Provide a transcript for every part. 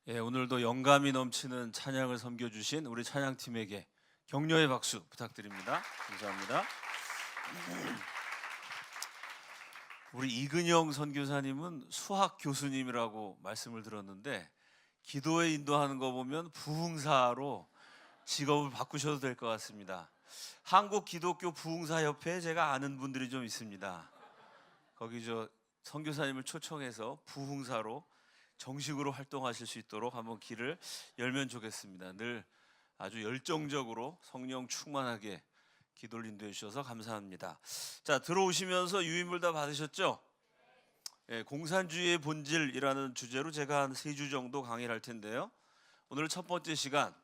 오늘도 영감이 넘치는 찬양을 섬겨주신 우리 찬양팀에게 격려의 박수 부탁드립니다. 감사합니다. 우리 이근영 선교사님은 수학 교수님이라고 말씀을 들었는데 기도에 인도하는 거 보면 부흥사로 직업을 바꾸셔도 될 것 같습니다. 한국 기독교 부흥사협회에 제가 아는 분들이 좀 있습니다. 거기 선교사님을 초청해서 부흥사로 정식으로 활동하실 수 있도록 한번 길을 열면 좋겠습니다. 늘 아주 열정적으로 성령 충만하게 기도를 인도해 주셔서 감사합니다. 자, 들어오시면서 유인물 다 받으셨죠? 공산주의의 본질이라는 주제로 제가 한 3주 정도 강의를 할 텐데요. 오늘 첫 번째 시간,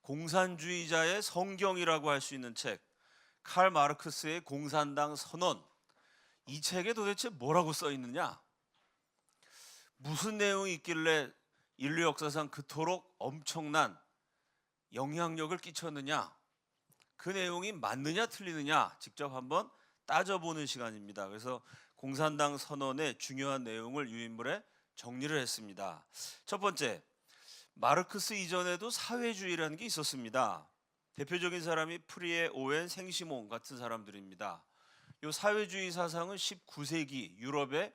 공산주의자의 성경이라고 할 수 있는 책, 칼 마르크스의 공산당 선언. 이 책에 도대체 뭐라고 써 있느냐? 무슨 내용이 있길래 인류 역사상 그토록 엄청난 영향력을 끼쳤느냐, 그 내용이 맞느냐 틀리느냐 직접 한번 따져보는 시간입니다. 그래서 공산당 선언의 중요한 내용을 유인물에 정리를 했습니다. 첫 번째, 마르크스 이전에도 사회주의라는 게 있었습니다. 대표적인 사람이 프리에 오웬 생시몬 같은 사람들입니다. 이 사회주의 사상은 19세기 유럽에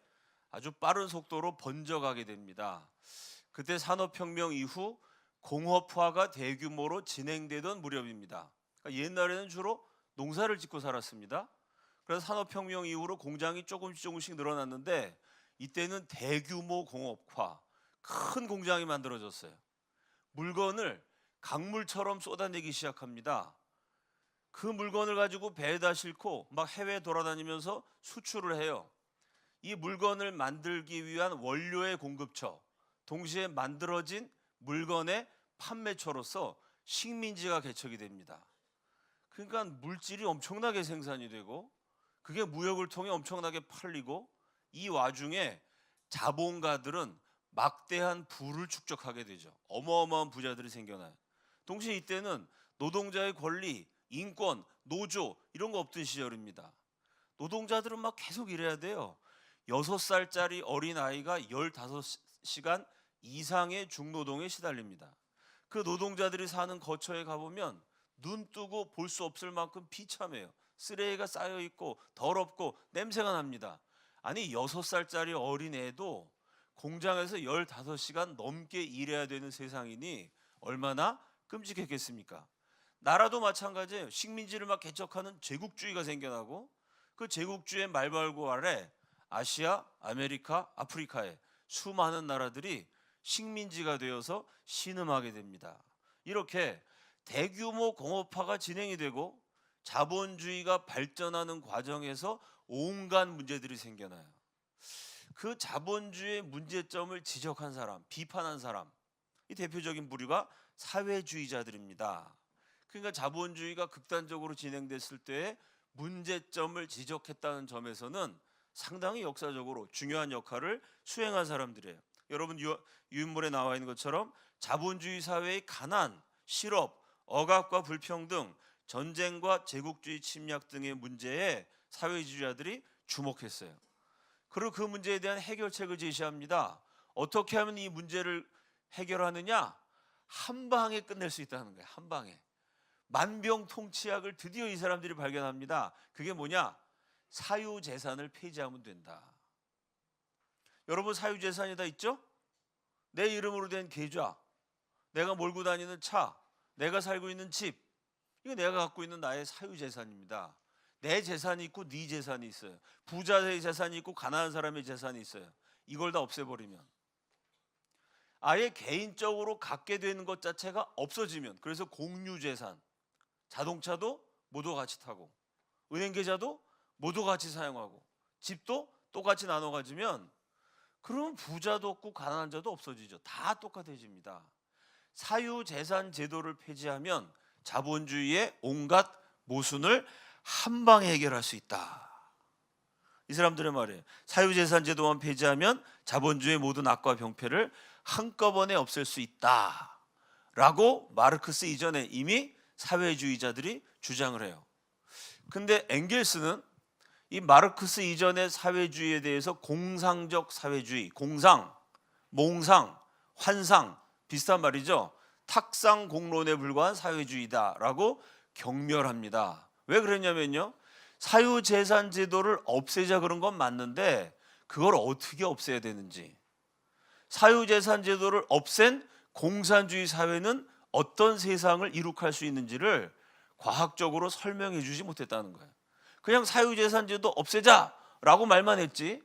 아주 빠른 속도로 번져가게 됩니다. 그때 산업혁명 이후 공업화가 대규모로 진행되던 무렵입니다. 그러니까 옛날에는 주로 농사를 짓고 살았습니다. 그래서 산업혁명 이후로 공장이 조금씩 늘어났는데 이때는 대규모 공업화, 큰 공장이 만들어졌어요. 물건을 강물처럼 쏟아내기 시작합니다. 그 물건을 가지고 배에다 싣고 막 해외 돌아다니면서 수출을 해요. 이 물건을 만들기 위한 원료의 공급처, 동시에 만들어진 물건의 판매처로서 식민지가 개척이 됩니다. 그러니까 물질이 엄청나게 생산이 되고 그게 무역을 통해 엄청나게 팔리고, 이 와중에 자본가들은 막대한 부를 축적하게 되죠. 어마어마한 부자들이 생겨나요. 동시에 이때는 노동자의 권리, 인권, 노조 이런 거 없던 시절입니다. 노동자들은 막 계속 일해야 돼요. 6살짜리 어린아이가 15시간 이상의 중노동에 시달립니다. 그 노동자들이 사는 거처에 가보면 눈 뜨고 볼 수 없을 만큼 비참해요. 쓰레기가 쌓여있고 더럽고 냄새가 납니다. 아니 6살짜리 어린애도 공장에서 15시간 넘게 일해야 되는 세상이니 얼마나 끔찍했겠습니까? 나라도 마찬가지예요. 식민지를 막 개척하는 제국주의가 생겨나고 그 제국주의의 말발굽 아래 아시아, 아메리카, 아프리카의 수많은 나라들이 식민지가 되어서 신음하게 됩니다. 이렇게 대규모 공업화가 진행이 되고 자본주의가 발전하는 과정에서 온갖 문제들이 생겨나요. 그 자본주의의 문제점을 지적한 사람, 비판한 사람, 이 대표적인 부류가 사회주의자들입니다. 그러니까 자본주의가 극단적으로 진행됐을 때의 문제점을 지적했다는 점에서는 상당히 역사적으로 중요한 역할을 수행한 사람들이에요. 여러분 유인물에 나와 있는 것처럼 자본주의 사회의 가난, 실업, 억압과 불평등, 전쟁과 제국주의 침략 등의 문제에 사회주의자들이 주목했어요. 그리고 그 문제에 대한 해결책을 제시합니다. 어떻게 하면 이 문제를 해결하느냐? 한 방에 끝낼 수 있다는 거예요. 한 방에. 만병통치약을 드디어 이 사람들이 발견합니다. 그게 뭐냐? 사유재산을 폐지하면 된다. 여러분 사유재산이 다 있죠? 내 이름으로 된 계좌, 내가 몰고 다니는 차, 내가 살고 있는 집, 이거 내가 갖고 있는 나의 사유재산입니다. 내 재산이 있고 네 재산이 있어요. 부자의 재산이 있고 가난한 사람의 재산이 있어요. 이걸 다 없애버리면, 아예 개인적으로 갖게 되는 것 자체가 없어지면, 그래서 공유재산, 자동차도 모두 같이 타고 은행 계좌도 모두 같이 사용하고 집도 똑같이 나눠 가지면 그러면 부자도 없고 가난한 자도 없어지죠. 다 똑같아집니다. 사유재산 제도를 폐지하면 자본주의의 온갖 모순을 한 방에 해결할 수 있다. 이 사람들의 말이에요. 사유재산 제도만 폐지하면 자본주의의 모든 악과 병폐를 한꺼번에 없앨 수 있다 라고 마르크스 이전에 이미 사회주의자들이 주장을 해요. 근데 엥겔스는 이 마르크스 이전의 사회주의에 대해서 공상적 사회주의, 공상, 몽상, 환상 비슷한 말이죠. 탁상 공론에 불과한 사회주의다라고 경멸합니다. 왜 그랬냐면요, 사유재산 제도를 없애자 그런 건 맞는데 그걸 어떻게 없애야 되는지, 사유재산 제도를 없앤 공산주의 사회는 어떤 세상을 이룩할 수 있는지를 과학적으로 설명해 주지 못했다는 거예요. 그냥 사유재산 제도 없애자라고 말만 했지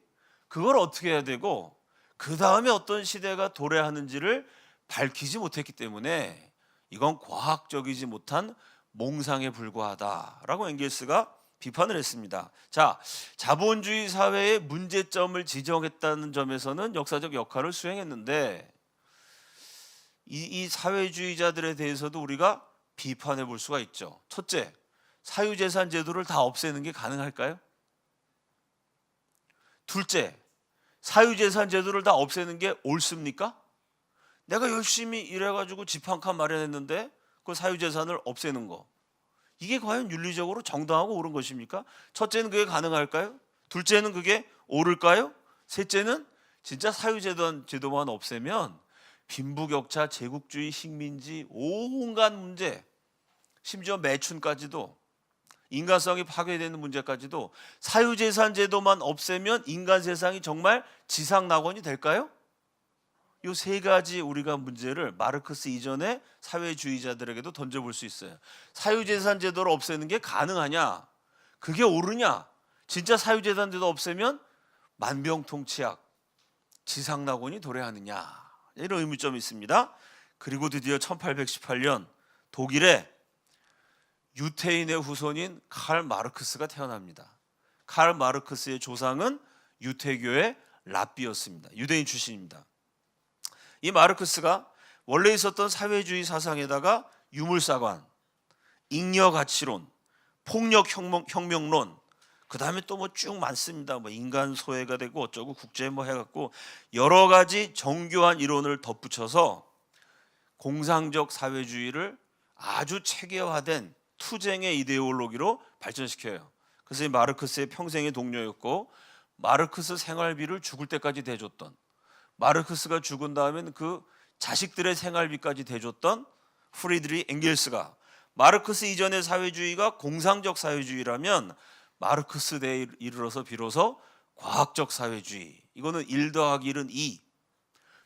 그걸 어떻게 해야 되고 그 다음에 어떤 시대가 도래하는지를 밝히지 못했기 때문에 이건 과학적이지 못한 몽상에 불과하다라고 엥겔스가 비판을 했습니다. 자, 자본주의 사회의 문제점을 지적했다는 점에서는 역사적 역할을 수행했는데 이 사회주의자들에 대해서도 우리가 비판해 볼 수가 있죠. 첫째, 사유재산 제도를 다 없애는 게 가능할까요? 둘째, 사유재산 제도를 다 없애는 게 옳습니까? 내가 열심히 일해가지고 집 한 칸 마련했는데 그 사유재산을 없애는 거, 이게 과연 윤리적으로 정당하고 옳은 것입니까? 첫째는 그게 가능할까요? 둘째는 그게 옳을까요? 셋째는 진짜 사유재산 제도만 없애면 빈부격차, 제국주의, 식민지, 온갖 문제, 심지어 매춘까지도, 인간성이 파괴되는 문제까지도 사유재산 제도만 없애면 인간 세상이 정말 지상낙원이 될까요? 이 세 가지 우리가 문제를 마르크스 이전의 사회주의자들에게도 던져볼 수 있어요. 사유재산 제도를 없애는 게 가능하냐? 그게 옳으냐? 진짜 사유재산 제도 없애면 만병통치약, 지상낙원이 도래하느냐? 이런 의문점이 있습니다. 그리고 드디어 1818년 독일에 유태인의 후손인 칼 마르크스가 태어납니다. 칼 마르크스의 조상은 유태교의 랍비였습니다. 유대인 출신입니다. 이 마르크스가 원래 있었던 사회주의 사상에다가 유물사관, 잉여가치론, 폭력혁명론, 그 다음에 또 뭐 쭉 많습니다. 뭐 인간 소외가 되고 어쩌고 국제 뭐 해갖고 여러 가지 정교한 이론을 덧붙여서 공상적 사회주의를 아주 체계화된 투쟁의 이데올로기로 발전시켜요. 그래서 이 마르크스의 평생의 동료였고 마르크스 생활비를 죽을 때까지 대줬던, 마르크스가 죽은 다음에는 그 자식들의 생활비까지 대줬던 프리드리히 엥겔스가 마르크스 이전의 사회주의가 공상적 사회주의라면 마르크스 때에 이르러서 비로소 과학적 사회주의, 이거는 1 더하기 1은 2,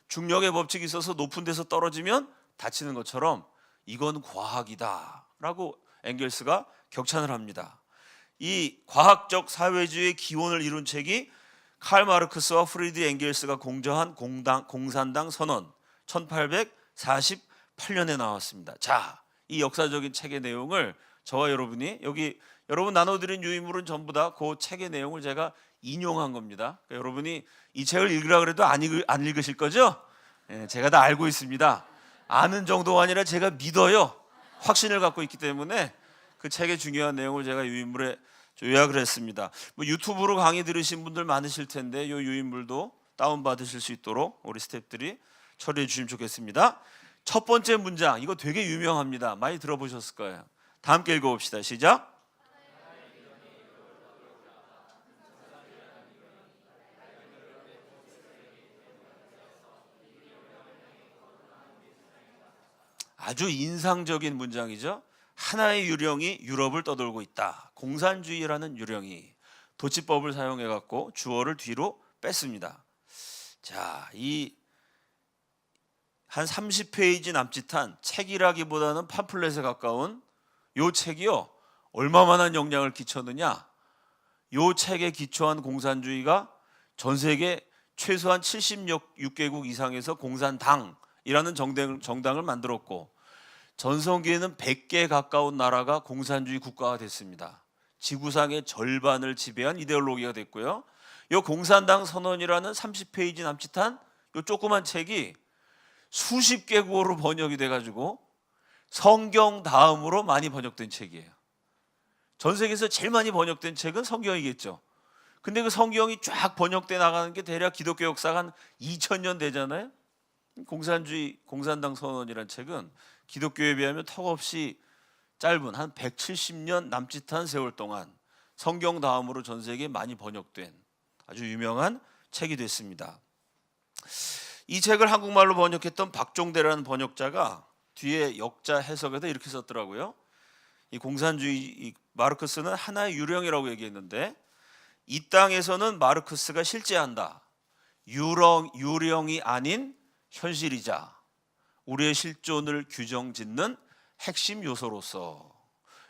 중력의 법칙이 있어서 높은 데서 떨어지면 다치는 것처럼 이건 과학이다 라고 엥겔스가 격찬을 합니다. 이 과학적 사회주의의 기원을 이룬 책이 칼 마르크스와 프리드리히 엥겔스가 공저한 공산당 선언, 1848년에 나왔습니다. 자, 이 역사적인 책의 내용을 저와 여러분이, 여기 여러분 나눠드린 유인물은 전부 다 그 책의 내용을 제가 인용한 겁니다. 그러니까 여러분이 이 책을 읽으라 그래도 안 읽으실 거죠? 제가 다 알고 있습니다. 아는 정도가 아니라 제가 믿어요. 확신을 갖고 있기 때문에 그 책의 중요한 내용을 제가 유인물에 요약을 했습니다. 뭐 유튜브로 강의 들으신 분들 많으실 텐데 이 유인물도 다운받으실 수 있도록 우리 스태프들이 처리해 주시면 좋겠습니다. 첫 번째 문장, 이거 되게 유명합니다. 많이 들어보셨을 거예요. 다 함께 읽어봅시다. 시작. 아주 인상적인 문장이죠. 하나의 유령이 유럽을 떠돌고 있다. 공산주의라는 유령이 도치법을 사용해 갖고 주어를 뒤로 뺐습니다. 자, 이 한 30페이지 남짓한 책이라기보다는 팜플렛에 가까운 요 책이요, 얼마만한 영향을 끼쳤느냐? 요 책에 기초한 공산주의가 전 세계 최소한 76개국 이상에서 공산당이라는 정당을 만들었고 전성기에는 100개에 가까운 나라가 공산주의 국가가 됐습니다. 지구상의 절반을 지배한 이데올로기가 됐고요. 이 공산당 선언이라는 30페이지 남짓한 이 조그만 책이 수십 개국어로 번역이 돼가지고 성경 다음으로 많이 번역된 책이에요. 전 세계에서 제일 많이 번역된 책은 성경이겠죠. 근데 그 성경이 쫙 번역돼 나가는 게 대략 기독교 역사가 한 2000년 되잖아요. 공산당 선언이라는 책은 기독교에 비하면 턱없이 짧은 한 170년 남짓한 세월 동안 성경 다음으로 전 세계에 많이 번역된 아주 유명한 책이 됐습니다. 이 책을 한국말로 번역했던 박종대라는 번역자가 뒤에 역자 해석에도 이렇게 썼더라고요. 이 공산주의 이 마르크스는 하나의 유령이라고 얘기했는데, 이 땅에서는 마르크스가 실제한다. 유령이 아닌 현실이자 우리의 실존을 규정짓는 핵심 요소로서.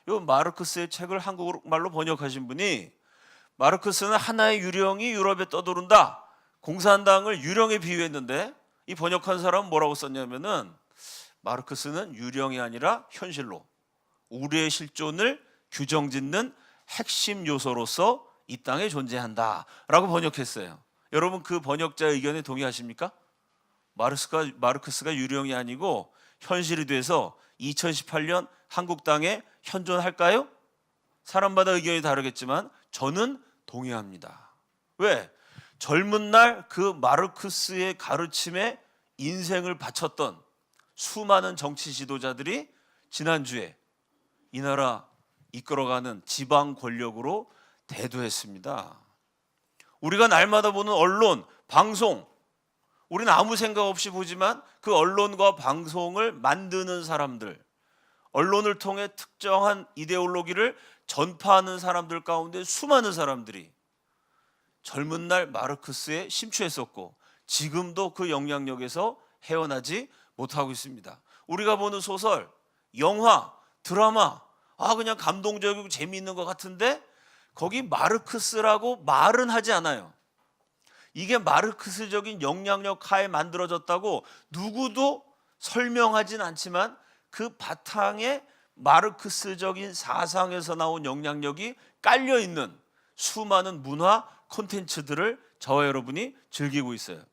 이 마르크스의 책을 한국말로 번역하신 분이 마르크스는 하나의 유령이 유럽에 떠도른다, 공산당을 유령에 비유했는데, 이 번역한 사람은 뭐라고 썼냐면은 마르크스는 유령이 아니라 현실로 우리의 실존을 규정짓는 핵심 요소로서 이 땅에 존재한다 라고 번역했어요. 여러분, 그 번역자의 의견에 동의하십니까? 마르크스가 유령이 아니고 현실이 돼서 2018년 한국 땅에 현존할까요? 사람마다 의견이 다르겠지만 저는 동의합니다. 왜? 젊은 날 그 마르크스의 가르침에 인생을 바쳤던 수많은 정치 지도자들이 지난주에 이 나라 이끌어가는 지방 권력으로 대두했습니다. 우리가 날마다 보는 언론, 방송, 우리는 아무 생각 없이 보지만 그 언론과 방송을 만드는 사람들, 언론을 통해 특정한 이데올로기를 전파하는 사람들 가운데 수많은 사람들이 젊은 날 마르크스에 심취했었고 지금도 그 영향력에서 헤어나지 못하고 있습니다. 우리가 보는 소설, 영화, 드라마, 그냥 감동적이고 재미있는 것 같은데 거기 마르크스라고 말은 하지 않아요. 이게 마르크스적인 영향력 하에 만들어졌다고 누구도 설명하진 않지만 그 바탕에 마르크스적인 사상에서 나온 영향력이 깔려있는 수많은 문화 콘텐츠들을 저와 여러분이 즐기고 있어요.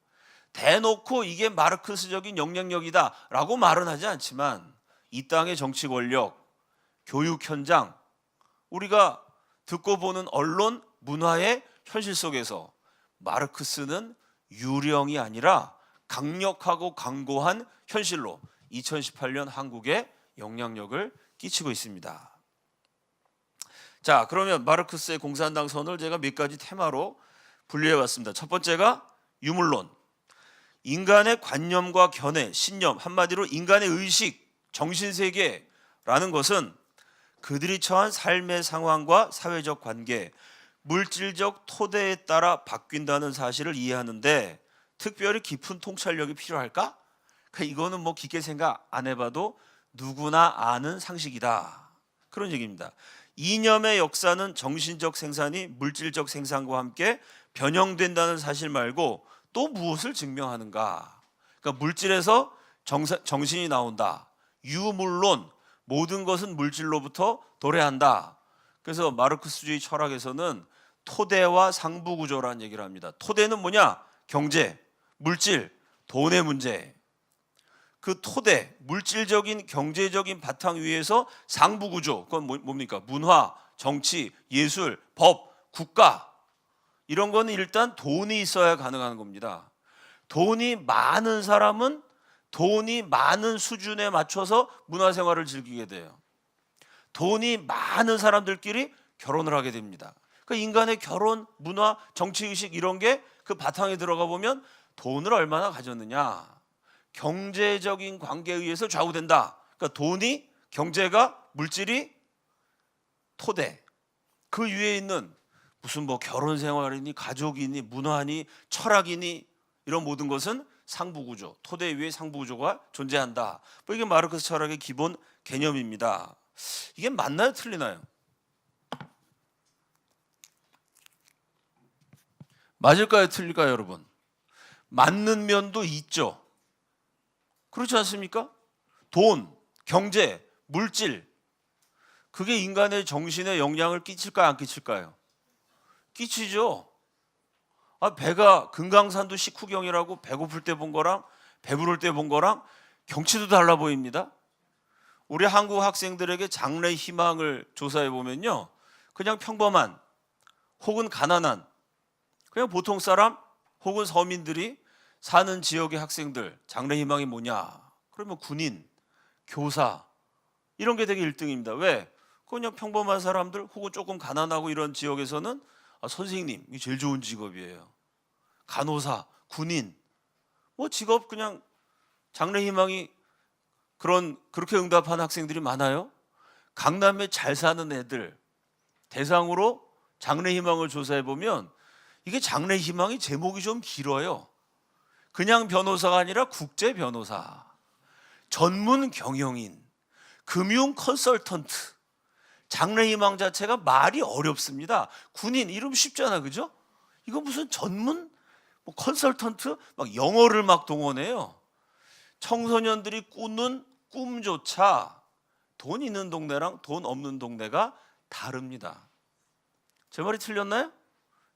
대놓고 이게 마르크스적인 영향력이다 라고 말은 하지 않지만 이 땅의 정치 권력, 교육 현장, 우리가 듣고 보는 언론, 문화의 현실 속에서 마르크스는 유령이 아니라 강력하고 강고한 현실로 2018년 한국에 영향력을 끼치고 있습니다. 자, 그러면 마르크스의 공산당 선을 제가 몇 가지 테마로 분류해 봤습니다. 첫 번째가 유물론. 인간의 관념과 견해, 신념, 한마디로 인간의 의식, 정신세계라는 것은 그들이 처한 삶의 상황과 사회적 관계, 물질적 토대에 따라 바뀐다는 사실을 이해하는데 특별히 깊은 통찰력이 필요할까? 이거는 뭐 깊게 생각 안 해봐도 누구나 아는 상식이다, 그런 얘기입니다. 이념의 역사는 정신적 생산이 물질적 생산과 함께 변형된다는 사실 말고 또 무엇을 증명하는가? 그러니까 물질에서 정신이 나온다. 유물론, 모든 것은 물질로부터 도래한다. 그래서 마르크스주의 철학에서는 토대와 상부구조라는 얘기를 합니다. 토대는 뭐냐? 경제, 물질, 돈의 문제. 그 토대, 물질적인 경제적인 바탕 위에서 상부구조, 그건 뭡니까? 문화, 정치, 예술, 법, 국가, 이런 거는 일단 돈이 있어야 가능한 겁니다. 돈이 많은 사람은 돈이 많은 수준에 맞춰서 문화생활을 즐기게 돼요. 돈이 많은 사람들끼리 결혼을 하게 됩니다. 그러니까 인간의 결혼, 문화, 정치의식 이런 게 그 바탕에 들어가 보면 돈을 얼마나 가졌느냐, 경제적인 관계에 의해서 좌우된다. 그러니까 돈이, 경제가, 물질이 토대, 그 위에 있는 무슨 뭐 결혼 생활이니 가족이니 문화니 철학이니 이런 모든 것은 상부구조, 토대 위에 상부구조가 존재한다. 뭐 이게 마르크스 철학의 기본 개념입니다. 이게 맞나요, 틀리나요? 맞을까요, 틀릴까요, 여러분? 맞는 면도 있죠. 그렇지 않습니까? 돈, 경제, 물질, 그게 인간의 정신에 영향을 끼칠까요, 안 끼칠까요? 끼치죠. 배가 금강산도 식후경이라고 배고플 때 본 거랑 배부를 때 본 거랑 경치도 달라 보입니다. 우리 한국 학생들에게 장래 희망을 조사해 보면요, 그냥 평범한 혹은 가난한 그냥 보통 사람 혹은 서민들이 사는 지역의 학생들 장래 희망이 뭐냐? 그러면 군인, 교사 이런 게 되게 1등입니다. 왜? 그냥 평범한 사람들 혹은 조금 가난하고 이런 지역에서는 선생님, 이게 제일 좋은 직업이에요. 간호사, 군인, 뭐 직업 그냥 장래 희망이 그렇게 응답한 학생들이 많아요. 강남에 잘 사는 애들 대상으로 장래 희망을 조사해 보면 이게 장래 희망이 제목이 좀 길어요. 그냥 변호사가 아니라 국제 변호사, 전문 경영인, 금융 컨설턴트. 장래 희망 자체가 말이 어렵습니다. 군인 이름 쉽잖아, 그죠? 이거 무슨 전문 컨설턴트 막 영어를 막 동원해요. 청소년들이 꾸는 꿈조차 돈 있는 동네랑 돈 없는 동네가 다릅니다. 제 말이 틀렸나요?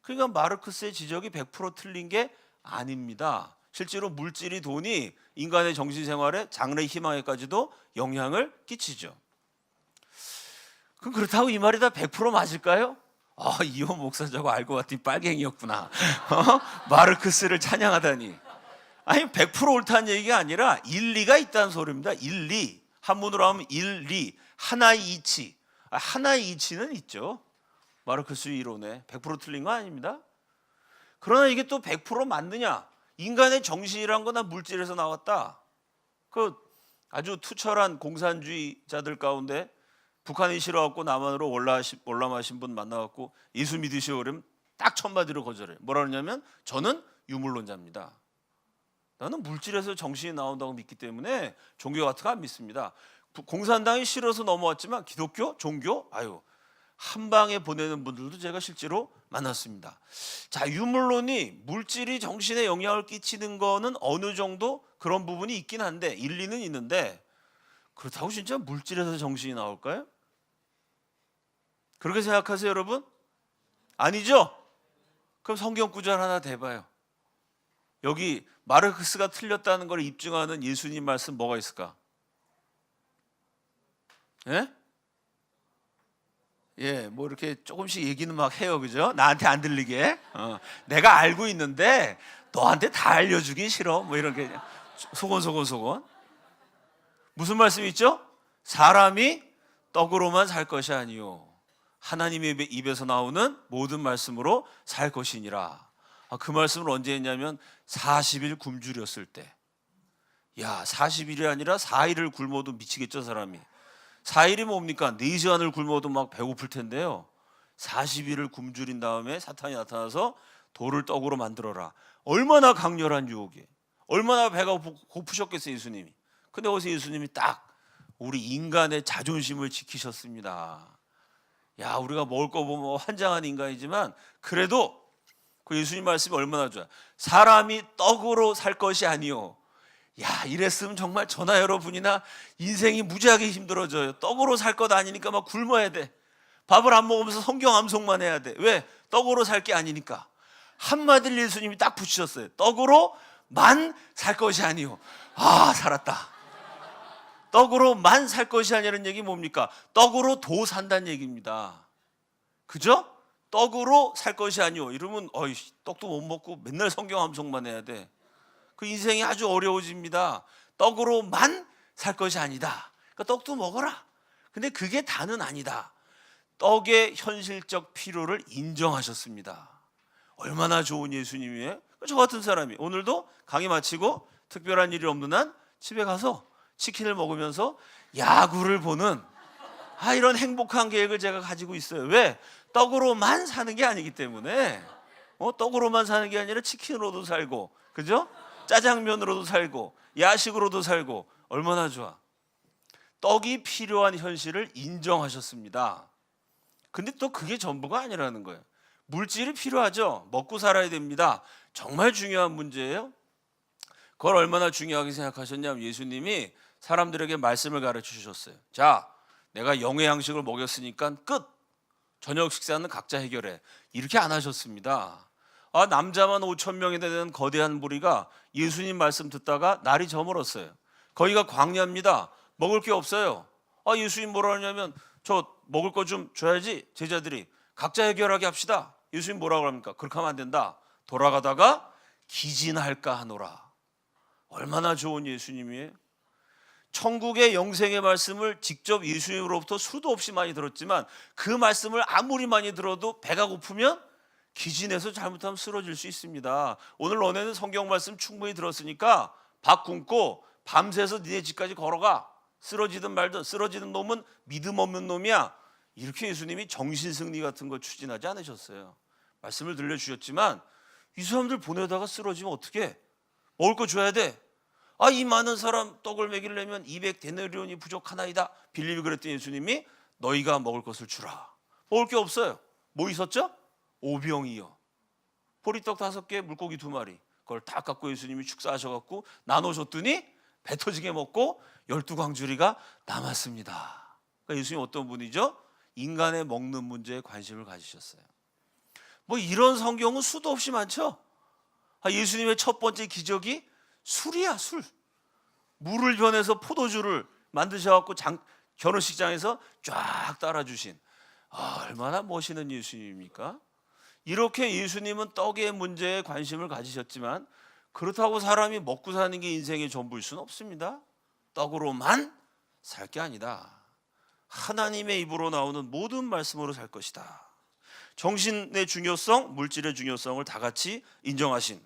그러니까 마르크스의 지적이 100% 틀린 게 아닙니다. 실제로 물질이 돈이 인간의 정신생활에 장래 희망에까지도 영향을 끼치죠. 그럼 그렇다고 이 말이 다 100% 맞을까요? 이호 목사자고 알고 봤더니 빨갱이였구나. 마르크스를 찬양하다니. 아니 100% 옳다는 얘기가 아니라 일리가 있다는 소리입니다. 일리. 한문으로 하면 일리. 하나의 이치. 하나의 이치는 있죠. 마르크스 이론에 100% 틀린 거 아닙니다. 그러나 이게 또 100% 맞느냐? 인간의 정신이란 건 다 물질에서 나왔다. 그 아주 투철한 공산주의자들 가운데 북한이 싫어갖고 남한으로 올라마신 분 만나갖고 예수 믿으시오 그러면 딱 첫마디로 거절해. 뭐라 그러냐면 저는 유물론자입니다. 나는 물질에서 정신이 나온다고 믿기 때문에 종교 같은 거 안 믿습니다. 공산당이 싫어서 넘어왔지만 기독교, 종교 한 방에 보내는 분들도 제가 실제로 만났습니다. 자, 유물론이 물질이 정신에 영향을 끼치는 거는 어느 정도 그런 부분이 있긴 한데 일리는 있는데 그렇다고 진짜 물질에서 정신이 나올까요? 그렇게 생각하세요, 여러분? 아니죠? 그럼 성경 구절 하나 대봐요. 여기 마르크스가 틀렸다는 걸 입증하는 예수님 말씀 뭐가 있을까? 뭐 이렇게 조금씩 얘기는 막 해요, 그죠? 나한테 안 들리게. 내가 알고 있는데 너한테 다 알려주기 싫어. 뭐 이런 게 소곤소곤. 무슨 말씀이 있죠? 사람이 떡으로만 살 것이 아니요 하나님의 입에서 나오는 모든 말씀으로 살 것이니라. 그 말씀을 언제 했냐면 40일 굶주렸을 때. 40일이 아니라 4일을 굶어도 미치겠죠, 사람이. 4일이 뭡니까? 4시간을 굶어도 막 배고플 텐데요. 40일을 굶주린 다음에 사탄이 나타나서 돌을 떡으로 만들어라. 얼마나 강렬한 유혹이에요. 얼마나 배가 고프셨겠어요, 예수님이. 근데 어디서 예수님이 딱 우리 인간의 자존심을 지키셨습니다. 우리가 먹을 거 보면 환장한 인간이지만 그래도 그 예수님 말씀이 얼마나 좋아요. 사람이 떡으로 살 것이 아니요. 이랬으면 정말 저나 여러분이나 인생이 무지하게 힘들어져요. 떡으로 살 것 아니니까 막 굶어야 돼. 밥을 안 먹으면서 성경 암송만 해야 돼. 왜? 떡으로 살 게 아니니까. 한마디를 예수님이 딱 붙이셨어요. 떡으로만 살 것이 아니요. 살았다. 떡으로만 살 것이 아니라는 얘기 뭡니까? 떡으로 도 산다는 얘기입니다. 그죠? 떡으로 살 것이 아니요. 이러면 떡도 못 먹고 맨날 성경 암송만 해야 돼. 그 인생이 아주 어려워집니다. 떡으로만 살 것이 아니다. 그러니까 떡도 먹어라. 근데 그게 다는 아니다. 떡의 현실적 필요를 인정하셨습니다. 얼마나 좋은 예수님이에요. 저 같은 사람이 오늘도 강의 마치고 특별한 일이 없는 한 집에 가서 치킨을 먹으면서 야구를 보는 이런 행복한 계획을 제가 가지고 있어요. 왜? 떡으로만 사는 게 아니기 때문에. 떡으로만 사는 게 아니라 치킨으로도 살고, 그죠? 짜장면으로도 살고, 야식으로도 살고, 얼마나 좋아. 떡이 필요한 현실을 인정하셨습니다. 근데 또 그게 전부가 아니라는 거예요. 물질이 필요하죠. 먹고 살아야 됩니다. 정말 중요한 문제예요. 그걸 얼마나 중요하게 생각하셨냐면 예수님이 사람들에게 말씀을 가르쳐 주셨어요. 자, 내가 영의 양식을 먹였으니까 끝. 저녁 식사는 각자 해결해. 이렇게 안 하셨습니다. 남자만 5,000명이 되는 거대한 무리가 예수님 말씀 듣다가 날이 저물었어요. 거기가 광야입니다. 먹을 게 없어요. 예수님 뭐라 하냐면 저 먹을 거 좀 줘야지. 제자들이 각자 해결하게 합시다. 예수님 뭐라고 합니까? 그렇게 하면 안 된다. 돌아가다가 기진할까 하노라. 얼마나 좋은 예수님이에요. 천국의 영생의 말씀을 직접 예수님으로부터 수도 없이 많이 들었지만 그 말씀을 아무리 많이 들어도 배가 고프면 기진해서 잘못하면 쓰러질 수 있습니다. 오늘 너네는 성경 말씀 충분히 들었으니까 밥 굶고 밤새서 니네 집까지 걸어가. 쓰러지든 말든 쓰러지는 놈은 믿음 없는 놈이야. 이렇게 예수님이 정신승리 같은 걸 추진하지 않으셨어요. 말씀을 들려주셨지만 이 사람들 보내다가 쓰러지면 어떻게? 먹을 거 줘야 돼. 이 많은 사람 떡을 먹이려면 200데나리온이 부족하나이다. 빌립이 그랬더니 예수님이 너희가 먹을 것을 주라. 먹을 게 없어요. 뭐 있었죠? 오병이요. 보리떡 5개, 물고기 2마리. 그걸 다 갖고 예수님이 축사하셔갖고 나눠줬더니 배 터지게 먹고 12광주리가 남았습니다. 그러니까 예수님 어떤 분이죠? 인간의 먹는 문제에 관심을 가지셨어요. 뭐 이런 성경은 수도 없이 많죠. 예수님의 첫 번째 기적이 술이야, 술. 물을 변해서 포도주를 만드셔갖고 결혼식장에서 쫙 따라주신 얼마나 멋있는 예수님입니까? 이렇게 예수님은 떡의 문제에 관심을 가지셨지만 그렇다고 사람이 먹고 사는 게 인생의 전부일 수는 없습니다. 떡으로만 살 게 아니다. 하나님의 입으로 나오는 모든 말씀으로 살 것이다. 정신의 중요성, 물질의 중요성을 다 같이 인정하신.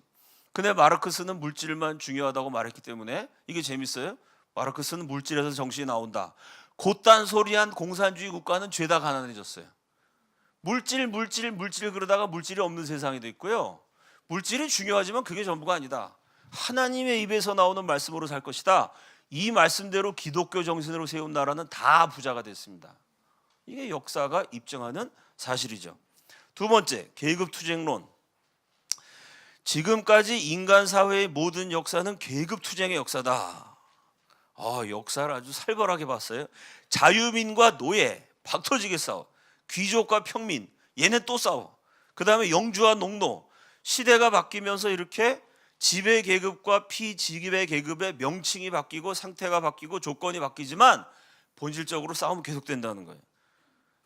근데 마르크스는 물질만 중요하다고 말했기 때문에 이게 재밌어요. 마르크스는 물질에서 정신이 나온다. 곧단 소리한 공산주의 국가는 죄다 가난해졌어요. 물질 그러다가 물질이 없는 세상이 됐고요. 물질이 중요하지만 그게 전부가 아니다. 하나님의 입에서 나오는 말씀으로 살 것이다. 이 말씀대로 기독교 정신으로 세운 나라는 다 부자가 됐습니다. 이게 역사가 입증하는 사실이죠. 두 번째, 계급투쟁론. 지금까지 인간 사회의 모든 역사는 계급투쟁의 역사다. 역사를 아주 살벌하게 봤어요. 자유민과 노예, 박터지게 싸워. 귀족과 평민, 얘네 또 싸워. 그 다음에 영주와 농노. 시대가 바뀌면서 이렇게 지배계급과 피지배계급의 명칭이 바뀌고 상태가 바뀌고 조건이 바뀌지만 본질적으로 싸움은 계속된다는 거예요.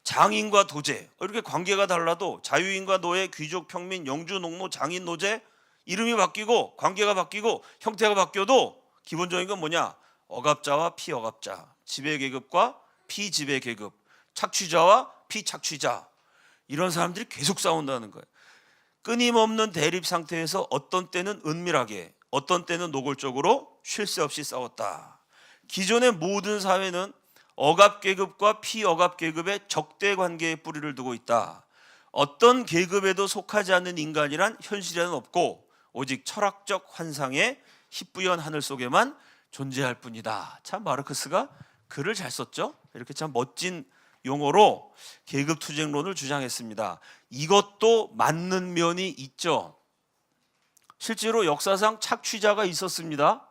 장인과 도제, 이렇게 관계가 달라도 자유인과 노예, 귀족, 평민, 영주, 농노, 장인, 노제 이름이 바뀌고 관계가 바뀌고 형태가 바뀌어도 기본적인 건 뭐냐? 억압자와 피억압자, 지배계급과 피지배계급, 착취자와 피착취자, 이런 사람들이 계속 싸운다는 거예요. 끊임없는 대립 상태에서 어떤 때는 은밀하게, 어떤 때는 노골적으로 쉴 새 없이 싸웠다. 기존의 모든 사회는 억압계급과 피억압계급의 적대 관계에 뿌리를 두고 있다. 어떤 계급에도 속하지 않는 인간이란 현실에는 없고 오직 철학적 환상의 희뿌연 하늘 속에만 존재할 뿐이다. 참 마르크스가 글을 잘 썼죠. 이렇게 참 멋진 용어로 계급투쟁론을 주장했습니다. 이것도 맞는 면이 있죠. 실제로 역사상 착취자가 있었습니다.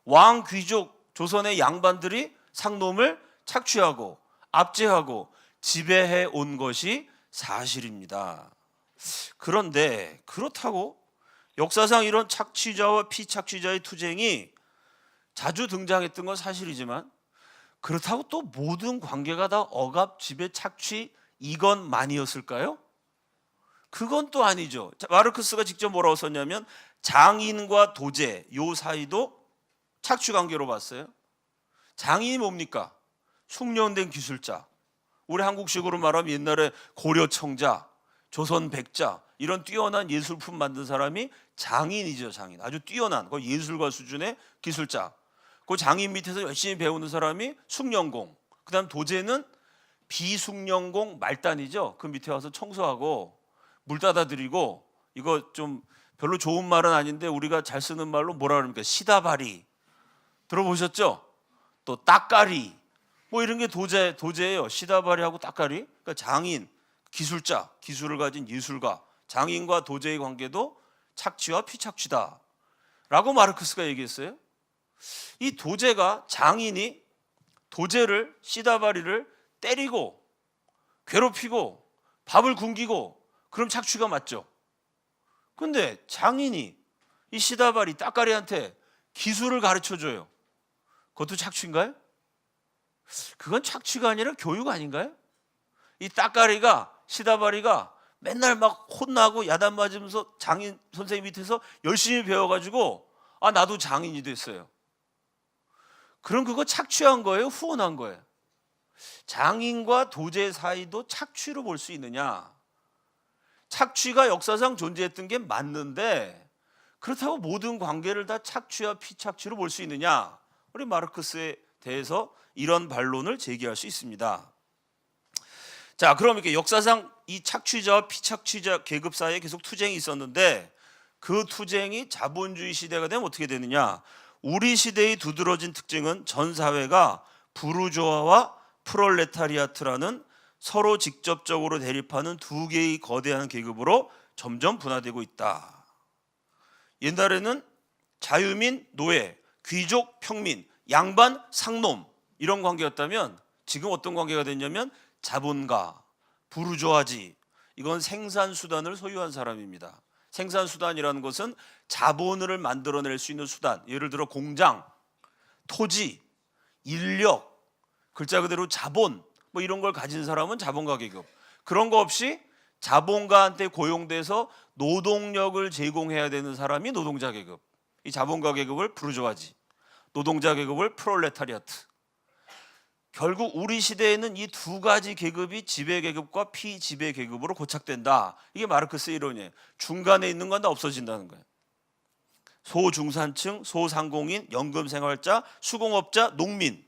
왕, 귀족, 조선의 양반들이 상놈을 착취하고 압제하고 지배해 온 것이 사실입니다. 그런데 그렇다고 역사상 이런 착취자와 피착취자의 투쟁이 자주 등장했던 건 사실이지만 그렇다고 또 모든 관계가 다 억압, 지배, 착취 이것만이었을까요? 그건 또 아니죠. 마르크스가 직접 뭐라고 썼냐면 장인과 도제 요 사이도 착취 관계로 봤어요. 장인이 뭡니까? 숙련된 기술자. 우리 한국식으로 말하면 옛날에 고려청자, 조선 백자 이런 뛰어난 예술품 만든 사람이 장인이죠. 장인. 아주 뛰어난 그 예술가 수준의 기술자. 그 장인 밑에서 열심히 배우는 사람이 숙련공. 그 다음 도제는 비숙련공 말단이죠. 그 밑에 와서 청소하고 물 따다 드리고, 이거 좀 별로 좋은 말은 아닌데 우리가 잘 쓰는 말로 뭐라 그럽니까? 시다바리 들어보셨죠? 또 따까리 뭐 이런 게 도제예요. 시다바리하고 따까리. 그러니까 장인, 기술자, 기술을 가진 예술가, 장인과 도제의 관계도 착취와 피착취다 라고 마르크스가 얘기했어요. 이 도제가, 장인이 도제를, 시다바리를 때리고 괴롭히고 밥을 굶기고 그럼 착취가 맞죠. 근데 장인이 이 시다바리, 따까리한테 기술을 가르쳐줘요. 그것도 착취인가요? 그건 착취가 아니라 교육 아닌가요? 이 따까리가, 시다바리가 맨날 막 혼나고 야단 맞으면서 장인 선생님 밑에서 열심히 배워가지고 나도 장인이 됐어요. 그럼 그거 착취한 거예요? 후원한 거예요? 장인과 도제 사이도 착취로 볼 수 있느냐? 착취가 역사상 존재했던 게 맞는데 그렇다고 모든 관계를 다 착취와 피착취로 볼 수 있느냐? 우리 마르크스에 대해서 이런 반론을 제기할 수 있습니다. 자, 그럼 이렇게 역사상 이 착취자와 피착취자 계급 사이에 계속 투쟁이 있었는데 그 투쟁이 자본주의 시대가 되면 어떻게 되느냐? 우리 시대의 두드러진 특징은 전 사회가 부르주아와 프롤레타리아트라는 서로 직접적으로 대립하는 두 개의 거대한 계급으로 점점 분화되고 있다. 옛날에는 자유민, 노예, 귀족, 평민, 양반, 상놈 이런 관계였다면 지금 어떤 관계가 됐냐면 자본가, 부르주아지, 이건 생산수단을 소유한 사람입니다. 생산수단이라는 것은 자본을 만들어낼 수 있는 수단, 예를 들어 공장, 토지, 인력, 글자 그대로 자본, 뭐 이런 걸 가진 사람은 자본가 계급. 그런 거 없이 자본가한테 고용돼서 노동력을 제공해야 되는 사람이 노동자 계급. 이 자본가 계급을 부르주아지, 노동자 계급을 프롤레타리아트. 결국 우리 시대에는 이 두 가지 계급이 지배 계급과 피지배 계급으로 고착된다. 이게 마르크스의 이론이에요. 중간에 있는 건 다 없어진다는 거예요. 소중산층, 소상공인, 연금생활자, 수공업자, 농민.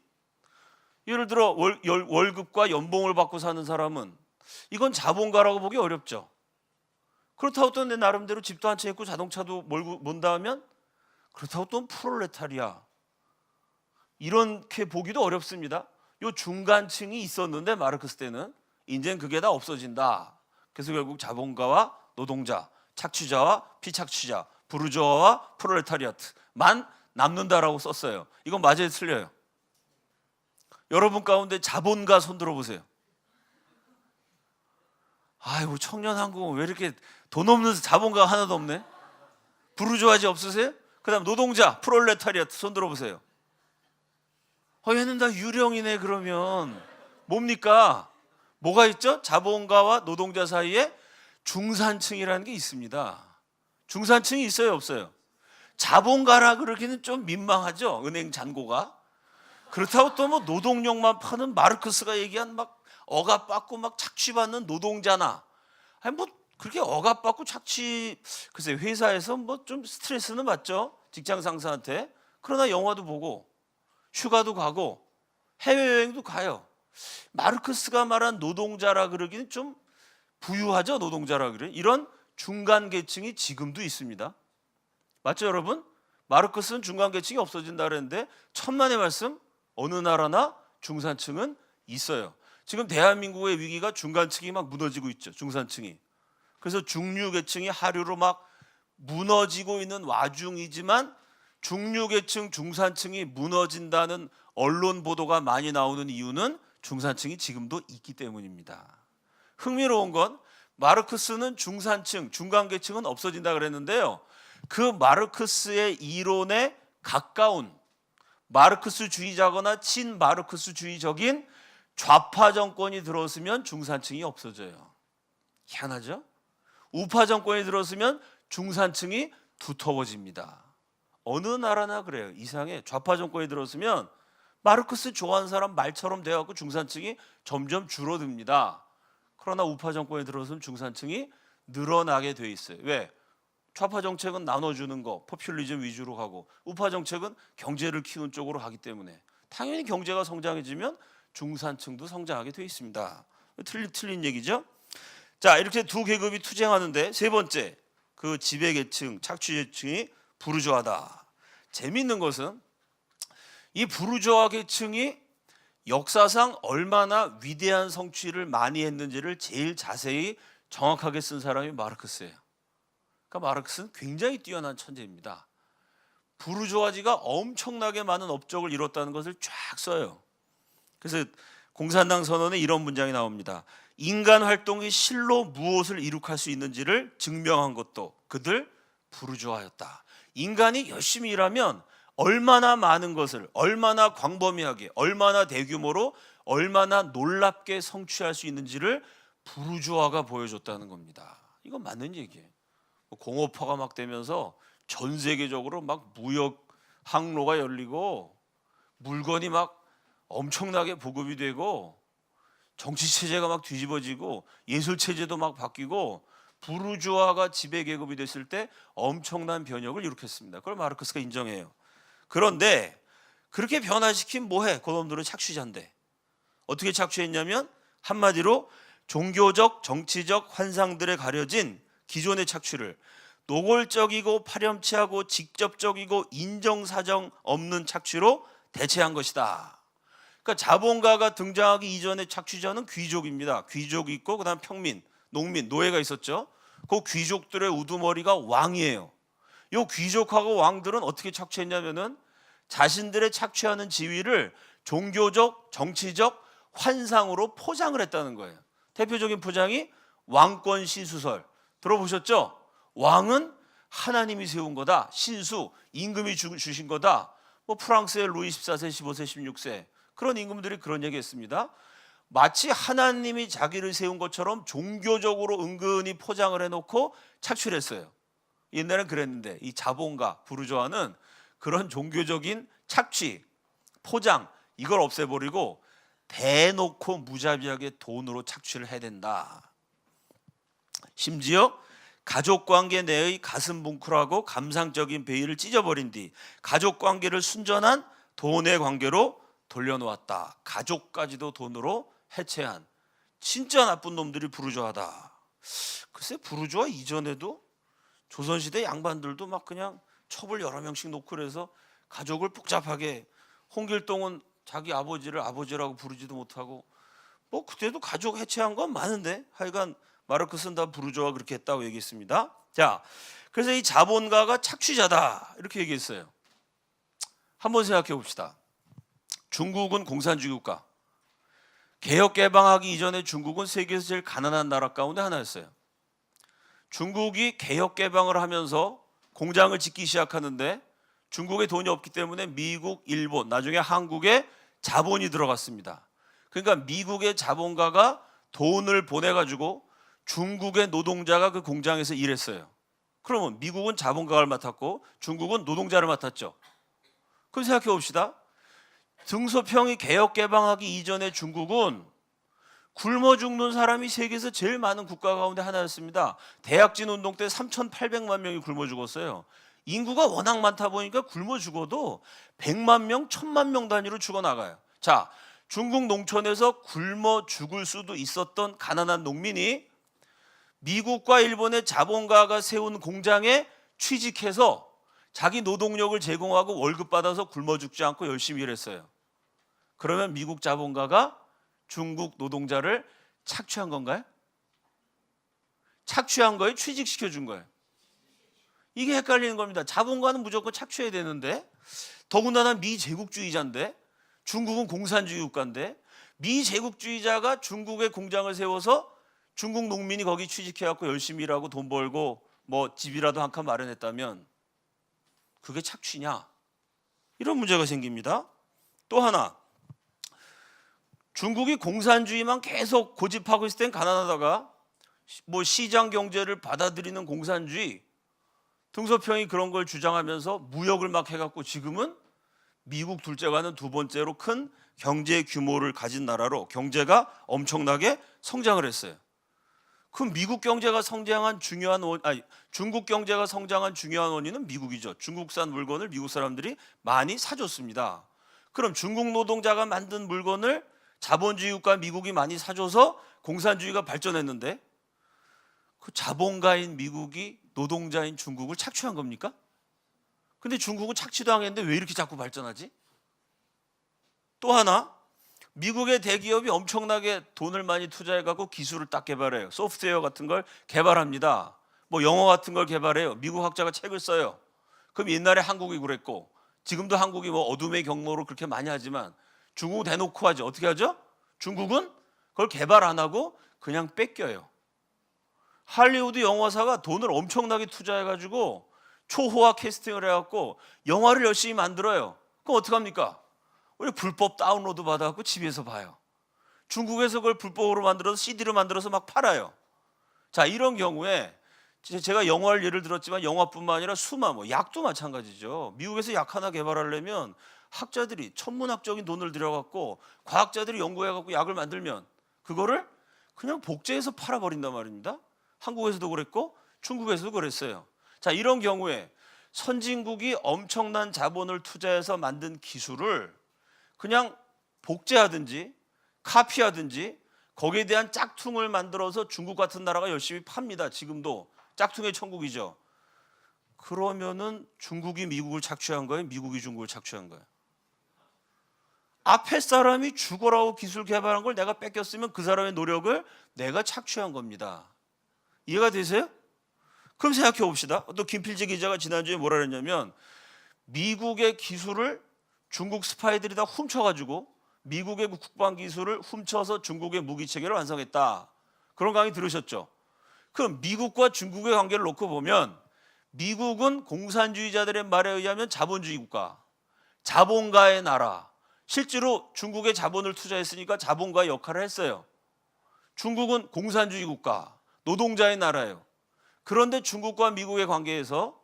예를 들어 월급과 연봉을 받고 사는 사람은 이건 자본가라고 보기 어렵죠. 그렇다고 또 내 나름대로 집도 한 채 있고 자동차도 몰고 mon다 하면 그렇다고 또 프롤레타리아 이렇게 보기도 어렵습니다. 요 중간층이 있었는데 마르크스 때는 이제는 그게 다 없어진다. 그래서 결국 자본가와 노동자, 착취자와 피착취자, 부르주아와 프롤레타리아트만 남는다라고 썼어요. 이건 맞아요, 틀려요? 여러분 가운데 자본가 손 들어보세요. 아이고 청년 한국은 왜 이렇게 돈 없는 자본가가 하나도 없네. 부르주아지 없으세요? 그 다음 노동자, 프롤레타리아트 손 들어보세요. 얘는 다 유령이네. 그러면 뭡니까? 뭐가 있죠? 자본가와 노동자 사이에 중산층이라는 게 있습니다. 중산층이 있어요, 없어요? 자본가라 그러기는 좀 민망하죠, 은행 잔고가. 그렇다고 또 뭐 노동력만 파는 마르크스가 얘기한 막 억압받고 막 착취받는 노동자나, 아니 뭐 그렇게 억압받고 착취, 글쎄 회사에서 뭐 좀 스트레스는 받죠, 직장 상사한테. 그러나 영화도 보고 휴가도 가고 해외여행도 가요. 마르크스가 말한 노동자라 그러기는 좀 부유하죠, 노동자라 그래. 이런 중간 계층이 지금도 있습니다. 맞죠, 여러분? 마르크스는 중간 계층이 없어진다 그랬는데 천만의 말씀, 어느 나라나 중산층은 있어요. 지금 대한민국의 위기가 중간층이 막 무너지고 있죠, 중산층이. 그래서 중류계층이 하류로 막 무너지고 있는 와중이지만 중류계층, 중산층이 무너진다는 언론 보도가 많이 나오는 이유는 중산층이 지금도 있기 때문입니다. 흥미로운 건 마르크스는 중산층, 중간계층은 없어진다 그랬는데요, 그 마르크스의 이론에 가까운 마르크스주의자거나 친마르크스주의적인 좌파 정권이 들어서면 중산층이 없어져요. 희한하죠? 우파 정권이 들어서면 중산층이 두터워집니다. 어느 나라나 그래요. 이상해. 좌파 정권이 들어서면 마르크스 좋아하는 사람 말처럼 돼갖고 중산층이 점점 줄어듭니다. 그러나 우파 정권이 들어서면 중산층이 늘어나게 돼 있어요. 왜? 좌파 정책은 나눠주는 거, 포퓰리즘 위주로 가고, 우파 정책은 경제를 키우는 쪽으로 가기 때문에 당연히 경제가 성장해지면 중산층도 성장하게 돼 있습니다. 틀린 얘기죠? 자, 이렇게 두 계급이 투쟁하는데 세 번째, 그 지배계층, 착취계층이 부르주아다. 재미있는 것은 이 부르주아 계층이 역사상 얼마나 위대한 성취를 많이 했는지를 제일 자세히 정확하게 쓴 사람이 마르크스예요. 그러니까 마르크스는 굉장히 뛰어난 천재입니다. 부르주아지가 엄청나게 많은 업적을 이뤘다는 것을 쫙 써요. 그래서 공산당 선언에 이런 문장이 나옵니다. 인간 활동이 실로 무엇을 이룩할 수 있는지를 증명한 것도 그들 부르주아였다. 인간이 열심히 일하면 얼마나 많은 것을, 얼마나 광범위하게, 얼마나 대규모로, 얼마나 놀랍게 성취할 수 있는지를 부르주아가 보여줬다는 겁니다. 이건 맞는 얘기예요. 공업화가 막 되면서 전 세계적으로 막 무역 항로가 열리고 물건이 막 엄청나게 보급이 되고 정치 체제가 막 뒤집어지고 예술 체제도 막 바뀌고 부르주아가 지배 계급이 됐을 때 엄청난 변혁을 일으켰습니다. 그걸 마르크스가 인정해요. 그런데 그렇게 변화시킨 뭐해? 그놈들은 착취자인데. 어떻게 착취했냐면 한마디로 종교적, 정치적 환상들에 가려진 기존의 착취를 노골적이고 파렴치하고 직접적이고 인정사정 없는 착취로 대체한 것이다. 그러니까 자본가가 등장하기 이전의 착취자는 귀족입니다. 귀족이 있고 그다음 평민, 농민, 노예가 있었죠. 그 귀족들의 우두머리가 왕이에요. 이 귀족하고 왕들은 어떻게 착취했냐면은 자신들의 착취하는 지위를 종교적, 정치적 환상으로 포장을 했다는 거예요. 대표적인 포장이 왕권 시수설 들어보셨죠? 왕은 하나님이 세운 거다. 신수, 임금이 주신 거다. 뭐 프랑스의 루이 14세, 15세, 16세 그런 임금들이 그런 얘기했습니다. 마치 하나님이 자기를 세운 것처럼 종교적으로 은근히 포장을 해놓고 착취를 했어요. 옛날엔 그랬는데 이 자본가, 부르주아는 그런 종교적인 착취, 포장 이걸 없애버리고 대놓고 무자비하게 돈으로 착취를 해야 된다. 심지어 가족관계 내의 가슴 뭉클하고 감상적인 배의를 찢어버린 뒤 가족관계를 순전한 돈의 관계로 돌려놓았다. 가족까지도 돈으로 해체한 진짜 나쁜 놈들이 부르주아다. 글쎄 부르주아 이전에도 조선시대 양반들도 막 그냥 첩을 여러 명씩 놓고 그래서 가족을 복잡하게 홍길동은 자기 아버지를 아버지라고 부르지도 못하고 뭐 그때도 가족 해체한 건 많은데 하여간 마르크스는 다 부르주아가 그렇게 했다고 얘기했습니다. 자, 그래서 이 자본가가 착취자다 이렇게 얘기했어요. 한번 생각해 봅시다. 중국은 공산주의 국가. 개혁 개방하기 이전에 중국은 세계에서 제일 가난한 나라 가운데 하나였어요. 중국이 개혁 개방을 하면서 공장을 짓기 시작하는데 중국에 돈이 없기 때문에 미국, 일본, 나중에 한국에 자본이 들어갔습니다. 그러니까 미국의 자본가가 돈을 보내가지고 중국의 노동자가 그 공장에서 일했어요. 그러면 미국은 자본가를 맡았고 중국은 노동자를 맡았죠. 그럼 생각해 봅시다. 등소평이 개혁 개방하기 이전에 중국은 굶어 죽는 사람이 세계에서 제일 많은 국가 가운데 하나였습니다. 대약진 운동 때 3,800만 명이 굶어 죽었어요. 인구가 워낙 많다 보니까 굶어 죽어도 100만 명, 1000만 명 단위로 죽어나가요. 자, 중국 농촌에서 굶어 죽을 수도 있었던 가난한 농민이 미국과 일본의 자본가가 세운 공장에 취직해서 자기 노동력을 제공하고 월급 받아서 굶어 죽지 않고 열심히 일했어요. 그러면 미국 자본가가 중국 노동자를 착취한 건가요? 착취한 거예요? 취직시켜 준 거예요? 이게 헷갈리는 겁니다. 자본가는 무조건 착취해야 되는데 더군다나 미제국주의자인데 중국은 공산주의 국가인데 미제국주의자가 중국의 공장을 세워서 중국 농민이 거기 취직해갖고 열심히 일하고 돈 벌고 뭐 집이라도 한 칸 마련했다면 그게 착취냐? 이런 문제가 생깁니다. 또 하나, 중국이 공산주의만 계속 고집하고 있을 땐 가난하다가 뭐 시장 경제를 받아들이는 공산주의, 등소평이 그런 걸 주장하면서 무역을 막 해갖고 지금은 미국 둘째가는 두 번째로 큰 경제 규모를 가진 나라로 경제가 엄청나게 성장을 했어요. 그럼 미국 경제가 성장한 중요한 중국 경제가 성장한 중요한 원인은 미국이죠. 중국산 물건을 미국 사람들이 많이 사줬습니다. 그럼 중국 노동자가 만든 물건을 자본주의 국가 미국이 많이 사줘서 공산주의가 발전했는데 그 자본가인 미국이 노동자인 중국을 착취한 겁니까? 근데 중국은 착취도 안 했는데 왜 이렇게 자꾸 발전하지? 또 하나, 미국의 대기업이 엄청나게 돈을 많이 투자해갖고 기술을 딱 개발해요. 소프트웨어 같은 걸 개발합니다. 뭐 영어 같은 걸 개발해요. 미국 학자가 책을 써요. 그럼 옛날에 한국이 그랬고 지금도 한국이 뭐 어둠의 경로로 그렇게 많이 하지만 중국은 대놓고 하죠. 어떻게 하죠? 중국은 그걸 개발 안 하고 그냥 뺏겨요. 할리우드 영화사가 돈을 엄청나게 투자해가지고 초호화 캐스팅을 해갖고 영화를 열심히 만들어요. 그럼 어떡합니까? 우리 불법 다운로드 받아갖고 집에서 봐요. 중국에서 그걸 불법으로 만들어서 CD로 만들어서 막 팔아요. 자, 이런 경우에 제가 영화를 예를 들었지만 영화뿐만 아니라 수만 뭐 약도 마찬가지죠. 미국에서 약 하나 개발하려면 학자들이 천문학적인 돈을 들여갖고 과학자들이 연구해갖고 약을 만들면 그거를 그냥 복제해서 팔아버린단 말입니다. 한국에서도 그랬고 중국에서도 그랬어요. 자, 이런 경우에 선진국이 엄청난 자본을 투자해서 만든 기술을 그냥 복제하든지 카피하든지 거기에 대한 짝퉁을 만들어서 중국 같은 나라가 열심히 팝니다. 지금도 짝퉁의 천국이죠. 그러면은 중국이 미국을 착취한 거예요? 미국이 중국을 착취한 거예요? 앞에 사람이 죽어라고 기술 개발한 걸 내가 뺏겼으면 그 사람의 노력을 내가 착취한 겁니다. 이해가 되세요? 그럼 생각해 봅시다. 또 김필재 기자가 지난주에 뭐라 그랬냐면 미국의 기술을 중국 스파이들이 다 훔쳐가지고 미국의 국방 기술을 훔쳐서 중국의 무기 체계를 완성했다. 그런 강의 들으셨죠? 그럼 미국과 중국의 관계를 놓고 보면 미국은 공산주의자들의 말에 의하면 자본주의 국가, 자본가의 나라. 실제로 중국에 자본을 투자했으니까 자본가의 역할을 했어요. 중국은 공산주의 국가, 노동자의 나라예요. 그런데 중국과 미국의 관계에서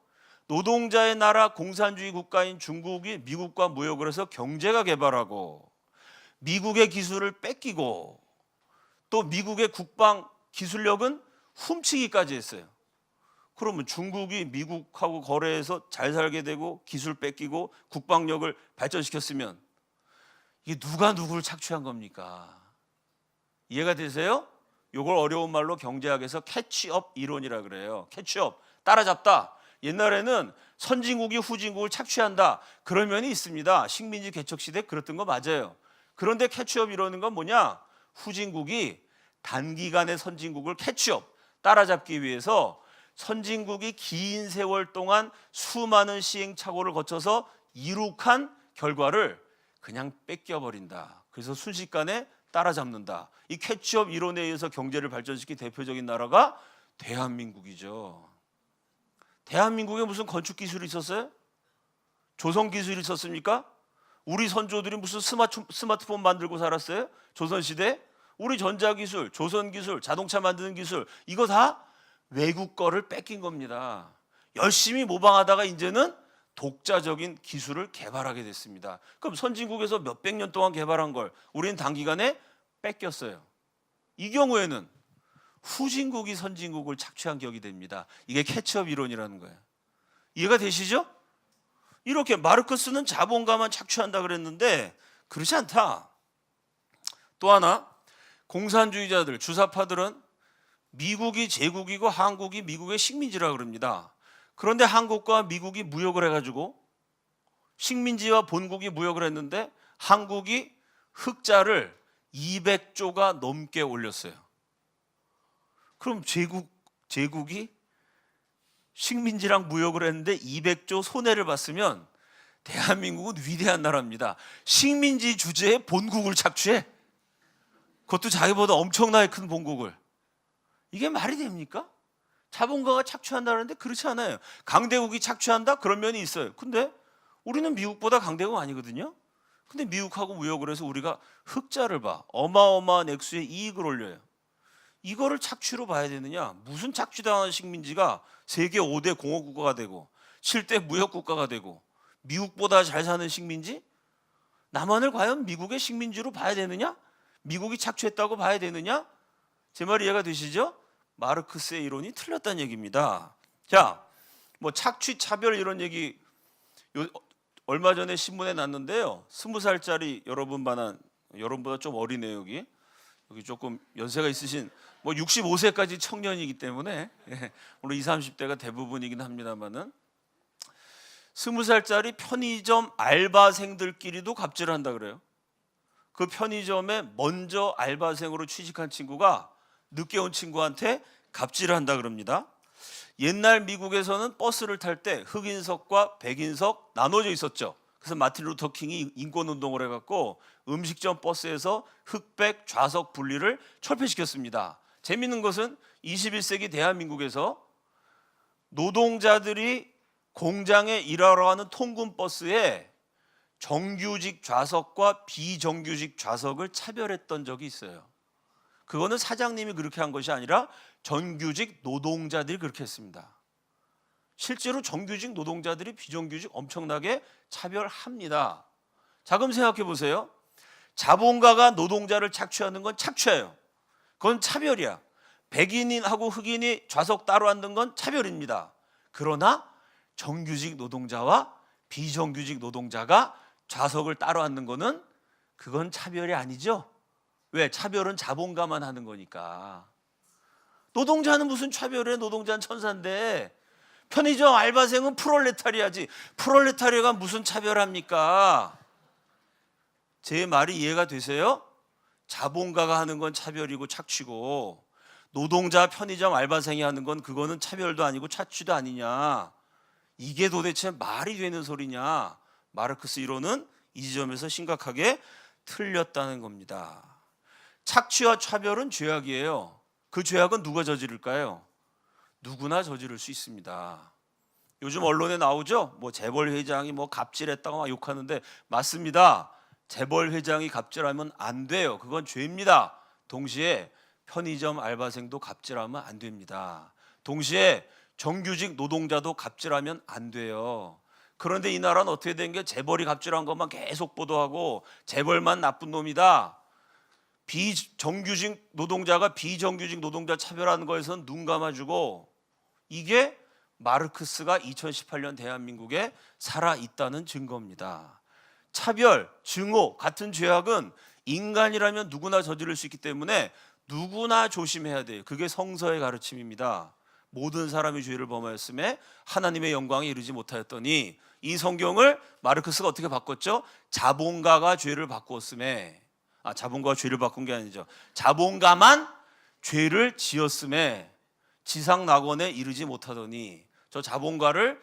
노동자의 나라 공산주의 국가인 중국이 미국과 무역을 해서 경제가 개발하고 미국의 기술을 뺏기고 또 미국의 국방 기술력은 훔치기까지 했어요. 그러면 중국이 미국하고 거래해서 잘 살게 되고 기술 뺏기고 국방력을 발전시켰으면 이게 누가 누구를 착취한 겁니까? 이해가 되세요? 이걸 어려운 말로 경제학에서 캐치업 이론이라 그래요. 캐치업, 따라잡다. 옛날에는 선진국이 후진국을 착취한다. 그런 면이 있습니다. 식민지 개척 시대 그랬던 거 맞아요. 그런데 캐치업 이론인 건 뭐냐? 후진국이 단기간에 선진국을 캐치업, 따라잡기 위해서 선진국이 긴 세월 동안 수많은 시행착오를 거쳐서 이룩한 결과를 그냥 뺏겨버린다. 그래서 순식간에 따라잡는다. 이 캐치업 이론에 의해서 경제를 발전시킨 대표적인 나라가 대한민국이죠. 대한민국에 무슨 건축 기술이 있었어요? 조선 기술이 있었습니까? 우리 선조들이 무슨 스마트폰 만들고 살았어요? 조선시대? 우리 전자기술, 조선기술, 자동차 만드는 기술 이거 다 외국 거를 뺏긴 겁니다. 열심히 모방하다가 이제는 독자적인 기술을 개발하게 됐습니다. 그럼 선진국에서 몇백 년 동안 개발한 걸 우리는 단기간에 뺏겼어요. 이 경우에는 후진국이 선진국을 착취한 격이 됩니다. 이게 캐치업 이론이라는 거예요. 이해가 되시죠? 이렇게 마르크스는 자본가만 착취한다 그랬는데 그렇지 않다. 또 하나, 공산주의자들, 주사파들은 미국이 제국이고 한국이 미국의 식민지라 그럽니다. 그런데 한국과 미국이 무역을 해가지고 식민지와 본국이 무역을 했는데 한국이 흑자를 200조가 넘게 올렸어요. 그럼 제국이 식민지랑 무역을 했는데 200조 손해를 봤으면 대한민국은 위대한 나라입니다. 식민지 주제에 본국을 착취해? 그것도 자기보다 엄청나게 큰 본국을. 이게 말이 됩니까? 자본가가 착취한다는데 그렇지 않아요. 강대국이 착취한다? 그런 면이 있어요. 근데 우리는 미국보다 강대국 아니거든요. 근데 미국하고 무역을 해서 우리가 흑자를 봐. 어마어마한 액수의 이익을 올려요. 이거를 착취로 봐야 되느냐? 무슨 착취당한 식민지가 세계 5대 공업국가가 되고 7대 무역국가가 되고 미국보다 잘 사는 식민지? 남한을 과연 미국의 식민지로 봐야 되느냐? 미국이 착취했다고 봐야 되느냐? 제 말 이해가 되시죠? 마르크스의 이론이 틀렸다는 얘기입니다. 자, 뭐 착취, 차별 이런 얘기 얼마 전에 신문에 났는데요. 20살짜리 여러분보다 좀 어리네요. 여기 조금 연세가 있으신 뭐 65세까지 청년이기 때문에 물론 20, 30대가 대부분이긴 합니다만은 20살짜리 편의점 알바생들끼리도 갑질을 한다 그래요. 그 편의점에 먼저 알바생으로 취직한 친구가 늦게 온 친구한테 갑질을 한다 그럽니다. 옛날 미국에서는 버스를 탈 때 흑인석과 백인석 나눠져 있었죠. 그래서 마틴 루터 킹이 인권운동을 해갖고 음식점 버스에서 흑백 좌석 분리를 철폐시켰습니다. 재밌는 것은 21세기 대한민국에서 노동자들이 공장에 일하러 가는 통근 버스에 정규직 좌석과 비정규직 좌석을 차별했던 적이 있어요. 그거는 사장님이 그렇게 한 것이 아니라 정규직 노동자들이 그렇게 했습니다. 실제로 정규직 노동자들이 비정규직 엄청나게 차별합니다. 자, 그럼 생각해 보세요. 자본가가 노동자를 착취하는 건 착취예요. 그건 차별이야. 백인하고 흑인이 좌석 따로 앉는 건 차별입니다. 그러나 정규직 노동자와 비정규직 노동자가 좌석을 따로 앉는 거는 그건 차별이 아니죠. 왜? 차별은 자본가만 하는 거니까. 노동자는 무슨 차별해? 노동자는 천사인데. 편의점 알바생은 프롤레타리아지. 프롤레타리아가 무슨 차별합니까? 제 말이 이해가 되세요? 자본가가 하는 건 차별이고 착취고, 노동자 편의점 알바생이 하는 건 그거는 차별도 아니고 착취도 아니냐. 이게 도대체 말이 되는 소리냐. 마르크스 이론은 이 지점에서 심각하게 틀렸다는 겁니다. 착취와 차별은 죄악이에요. 그 죄악은 누가 저지를까요? 누구나 저지를 수 있습니다. 요즘 언론에 나오죠? 뭐 재벌 회장이 뭐 갑질했다고 막 욕하는데, 맞습니다. 재벌 회장이 갑질하면 안 돼요. 그건 죄입니다. 동시에 편의점 알바생도 갑질하면 안 됩니다. 동시에 정규직 노동자도 갑질하면 안 돼요. 그런데 이 나라는 어떻게 된 게, 재벌이 갑질한 것만 계속 보도하고 재벌만 나쁜 놈이다, 비정규직 노동자가 비정규직 노동자 차별하는 거에선 눈 감아주고, 이게 마르크스가 2018년 대한민국에 살아있다는 증거입니다. 차별, 증오 같은 죄악은 인간이라면 누구나 저지를 수 있기 때문에 누구나 조심해야 돼요. 그게 성서의 가르침입니다. 모든 사람이 죄를 범하였음에 하나님의 영광에 이르지 못하였더니, 이 성경을 마르크스가 어떻게 바꿨죠? 자본가가 죄를 바꾸었음에, 자본가가 죄를 바꾼 게 아니죠. 자본가만 죄를 지었음에 지상 낙원에 이르지 못하더니, 저 자본가를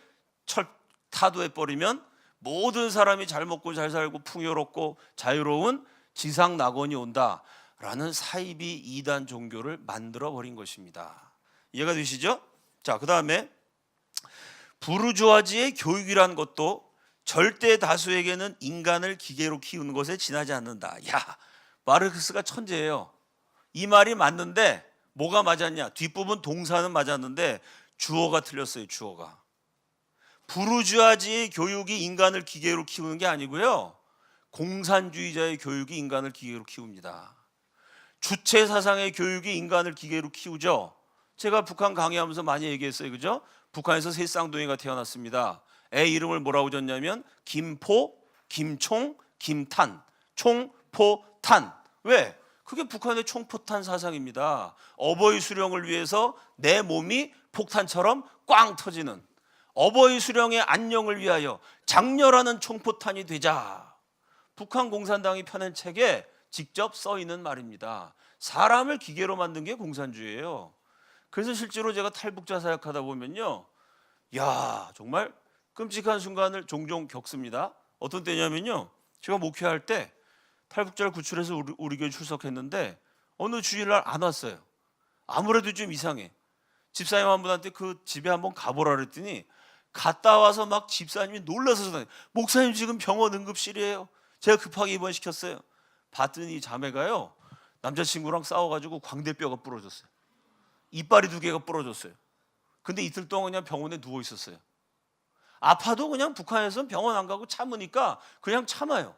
타도해 버리면 모든 사람이 잘 먹고 잘 살고 풍요롭고 자유로운 지상 낙원이 온다라는 사이비 이단 종교를 만들어 버린 것입니다. 이해가 되시죠? 자, 그 다음에 부르주아지의 교육이란 것도 절대 다수에게는 인간을 기계로 키우는 것에 지나지 않는다. 야, 마르크스가 천재예요. 이 말이 맞는데 뭐가 맞았냐? 뒷부분 동사는 맞았는데 주어가 틀렸어요. 주어가. 부르주아지의 교육이 인간을 기계로 키우는 게 아니고요, 공산주의자의 교육이 인간을 기계로 키웁니다. 주체 사상의 교육이 인간을 기계로 키우죠. 제가 북한 강의하면서 많이 얘기했어요. 그죠? 북한에서 세 쌍둥이가 태어났습니다. 애 이름을 뭐라고 졌냐면 김포, 김총, 김탄. 총포탄. 왜? 그게 북한의 총포탄 사상입니다. 어버이 수령을 위해서 내 몸이 폭탄처럼 꽝 터지는, 어버이 수령의 안녕을 위하여 장렬하는 총포탄이 되자. 북한 공산당이 펴낸 책에 직접 써 있는 말입니다. 사람을 기계로 만든 게 공산주의예요. 그래서 실제로 제가 탈북자 사역하다 보면요, 야, 정말 끔찍한 순간을 종종 겪습니다. 어떤 때냐면요, 제가 목회할 때 탈북자를 구출해서 우리 교회 출석했는데 어느 주일날 안 왔어요. 아무래도 좀 이상해. 집사님 한 분한테 그 집에 한번 가보라 그랬더니 갔다 와서 막 집사님이 놀라서 전화해요. 목사님 지금 병원 응급실이에요. 제가 급하게 입원시켰어요. 봤더니 자매가요, 남자친구랑 싸워가지고 광대뼈가 부러졌어요. 이빨이 2개가 부러졌어요. 근데 이틀 동안 그냥 병원에 누워 있었어요. 아파도 그냥 북한에서는 병원 안 가고 참으니까 그냥 참아요.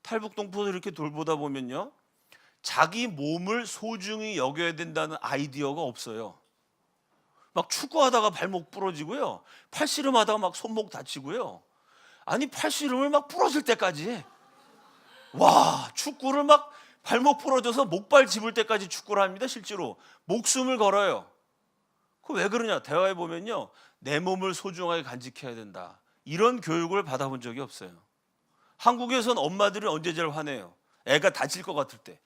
탈북 동포들 이렇게 돌보다 보면요, 자기 몸을 소중히 여겨야 된다는 아이디어가 없어요. 막 축구하다가 발목 부러지고요, 팔씨름하다가 막 손목 다치고요. 아니, 팔씨름을 막 부러질 때까지 해. 와, 축구를 막 발목 부러져서 목발 집을 때까지 축구를 합니다. 실제로 목숨을 걸어요. 그 왜 그러냐? 대화해 보면요, 내 몸을 소중하게 간직해야 된다, 이런 교육을 받아본 적이 없어요. 한국에선 엄마들이 언제 제일 화내요? 애가 다칠 것 같을 때.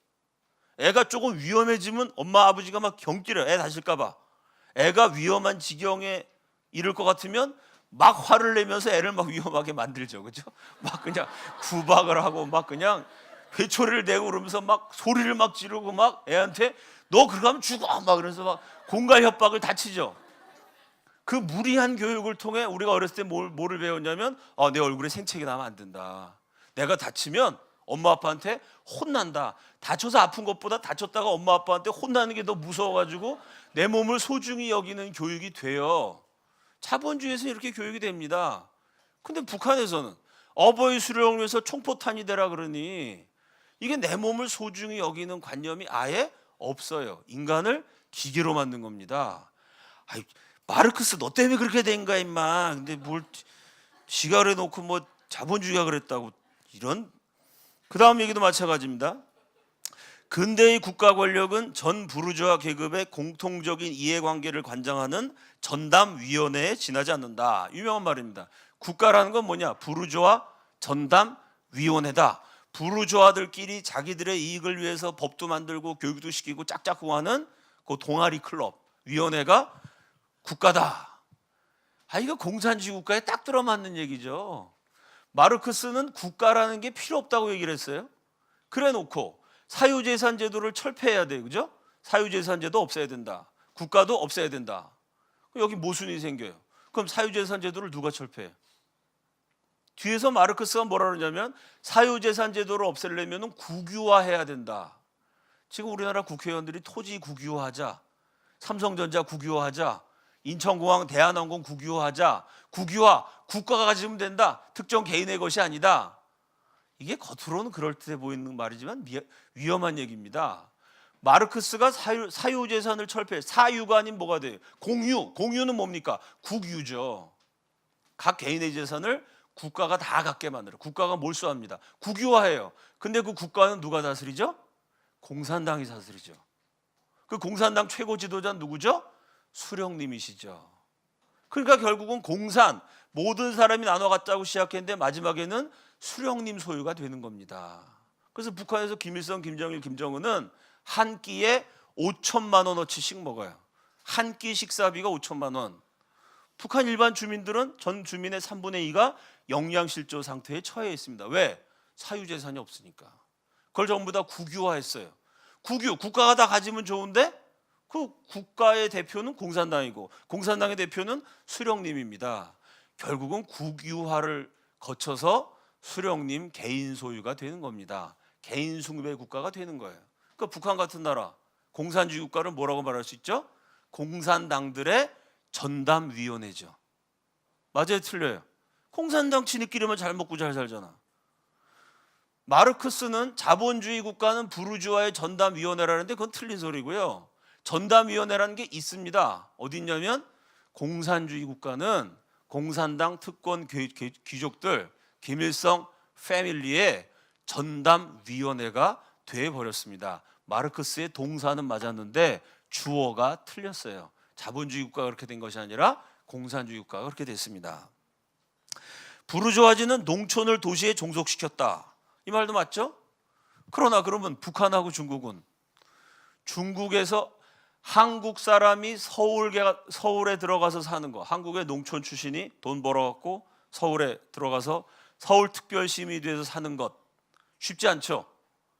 애가 조금 위험해지면 엄마 아버지가 막 경기를, 애 다칠까 봐. 애가 위험한 지경에 이를 것 같으면 막 화를 내면서 애를 막 위험하게 만들죠. 그죠? 막 그냥 구박을 하고 막 그냥 회초리를 대고 그러면서 막 소리를 막 지르고 막 애한테 너 그렇게 하면 죽어 막 그러면서 막 공갈 협박을 다치죠. 그 무리한 교육을 통해 우리가 어렸을 때 뭐를 배웠냐면, 내 얼굴에 생채기 나면 안 된다. 내가 다치면 엄마 아빠한테 혼난다. 다쳐서 아픈 것보다 다쳤다가 엄마 아빠한테 혼나는 게 더 무서워가지고 내 몸을 소중히 여기는 교육이 돼요. 자본주의에서 이렇게 교육이 됩니다. 근데 북한에서는 어버이 수령을 위해서 총포탄이 되라 그러니 이게 내 몸을 소중히 여기는 관념이 아예 없어요. 인간을 기계로 만든 겁니다. 아이, 마르크스 너 때문에 그렇게 된 거야 임마. 근데 뭘 지가 그래놓고 뭐 자본주의가 그랬다고 이런. 그 다음 얘기도 마찬가지입니다. 근대의 국가 권력은 전 부르주아 계급의 공통적인 이해관계를 관장하는 전담위원회에 지나지 않는다. 유명한 말입니다. 국가라는 건 뭐냐? 부르주아 전담위원회다. 부르주아들끼리 자기들의 이익을 위해서 법도 만들고 교육도 시키고 짝짝꿍 하는 그 동아리 클럽 위원회가 국가다. 이거 공산주의 국가에 딱 들어맞는 얘기죠. 마르크스는 국가라는 게 필요 없다고 얘기를 했어요. 그래 놓고 사유재산 제도를 철폐해야 돼. 그죠? 사유재산 제도 없애야 된다. 국가도 없애야 된다. 여기 모순이 생겨요. 그럼 사유재산 제도를 누가 철폐해? 뒤에서 마르크스가 뭐라 그러냐면 사유재산 제도를 없애려면 국유화해야 된다. 지금 우리나라 국회의원들이 토지 국유화하자, 삼성전자 국유화하자, 인천공항 대한항공 국유화하자, 국유화, 국가가 가지면 된다. 특정 개인의 것이 아니다. 이게 겉으로는 그럴듯해 보이는 말이지만 위험한 얘기입니다. 마르크스가 사유재산을 철폐해. 사유가 아닌 뭐가 돼요? 공유. 공유는 뭡니까? 국유죠. 각 개인의 재산을 국가가 다 갖게 만들어요. 국가가 몰수합니다. 국유화해요. 근데 그 국가는 누가 다스리죠? 공산당이 다스리죠. 그 공산당 최고 지도자는 누구죠? 수령님이시죠. 그러니까 결국은 공산, 모든 사람이 나눠 갖자고 시작했는데 마지막에는 수령님 소유가 되는 겁니다. 그래서 북한에서 김일성, 김정일, 김정은은 한 끼에 5천만 원어치씩 먹어요. 한 끼 식사비가 5천만 원. 북한 일반 주민들은 전 주민의 3분의 2가 영양실조 상태에 처해 있습니다. 왜? 사유재산이 없으니까. 그걸 전부 다 국유화했어요. 국유, 국가가 다 가지면 좋은데 그 국가의 대표는 공산당이고 공산당의 대표는 수령님입니다. 결국은 국유화를 거쳐서 수령님 개인 소유가 되는 겁니다. 개인 숭배 국가가 되는 거예요. 그러니까 북한 같은 나라 공산주의 국가를 뭐라고 말할 수 있죠? 공산당들의 전담위원회죠. 맞아요, 틀려요? 공산당 지네끼리만 잘 먹고 잘 살잖아. 마르크스는 자본주의 국가는 부르주아의 전담위원회라는데 그건 틀린 소리고요. 전담위원회라는 게 있습니다. 어디 있냐면 공산주의 국가는 공산당 특권 귀족들 김일성 패밀리의 전담위원회가 돼버렸습니다. 마르크스의 동사는 맞았는데 주어가 틀렸어요. 자본주의 국가가 그렇게 된 것이 아니라 공산주의 국가가 그렇게 됐습니다. 부르주아지는 농촌을 도시에 종속시켰다. 이 말도 맞죠? 그러나 그러면 북한하고 중국은 중국에서 한국 사람이 서울에 들어가서 사는 거, 한국의 농촌 출신이 돈 벌어갖고 서울에 들어가서 서울특별시민이 돼서 사는 것 쉽지 않죠?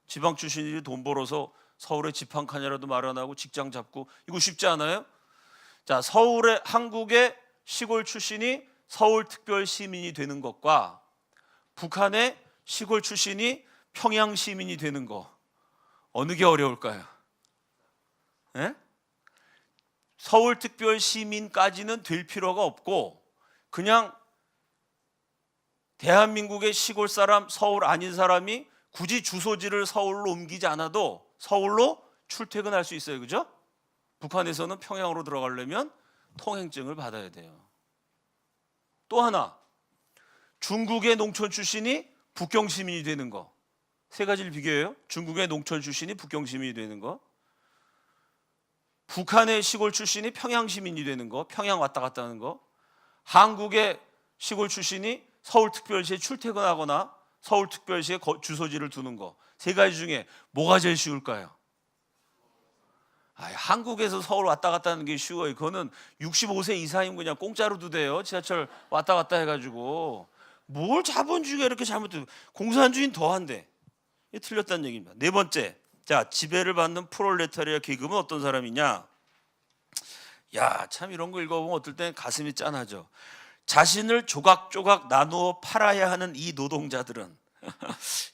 지방 출신이 돈 벌어서 서울에 집 한 칸이라도 마련하고 직장 잡고 이거 쉽지 않아요? 자, 한국의 시골 출신이 서울특별시민이 되는 것과 북한의 시골 출신이 평양 시민이 되는 거 어느 게 어려울까요? 예? 서울특별시민까지는 될 필요가 없고 그냥 대한민국의 시골 사람, 서울 아닌 사람이 굳이 주소지를 서울로 옮기지 않아도 서울로 출퇴근할 수 있어요. 그죠? 북한에서는 평양으로 들어가려면 통행증을 받아야 돼요. 또 하나, 중국의 농촌 출신이 북경 시민이 되는 거. 세 가지를 비교해요. 중국의 농촌 출신이 북경 시민이 되는 거, 북한의 시골 출신이 평양 시민이 되는 거, 평양 왔다 갔다 하는 거, 한국의 시골 출신이 서울특별시에 출퇴근하거나 서울특별시에 주소지를 두는 거. 세 가지 중에 뭐가 제일 쉬울까요? 한국에서 서울 왔다 갔다 하는 게 쉬워요. 그거는 65세 이상이면 그냥 공짜로도 돼요. 지하철 왔다 갔다 해가지고. 뭘 자본주의가 이렇게 잘못돼요. 공산주의는 더한데. 이게 틀렸다는 얘기입니다. 네 번째, 자, 지배를 받는 프롤레타리아 계급은 어떤 사람이냐? 야, 참 이런 거 읽어보면 어떨 땐 가슴이 짠하죠. 자신을 조각조각 나누어 팔아야 하는 이 노동자들은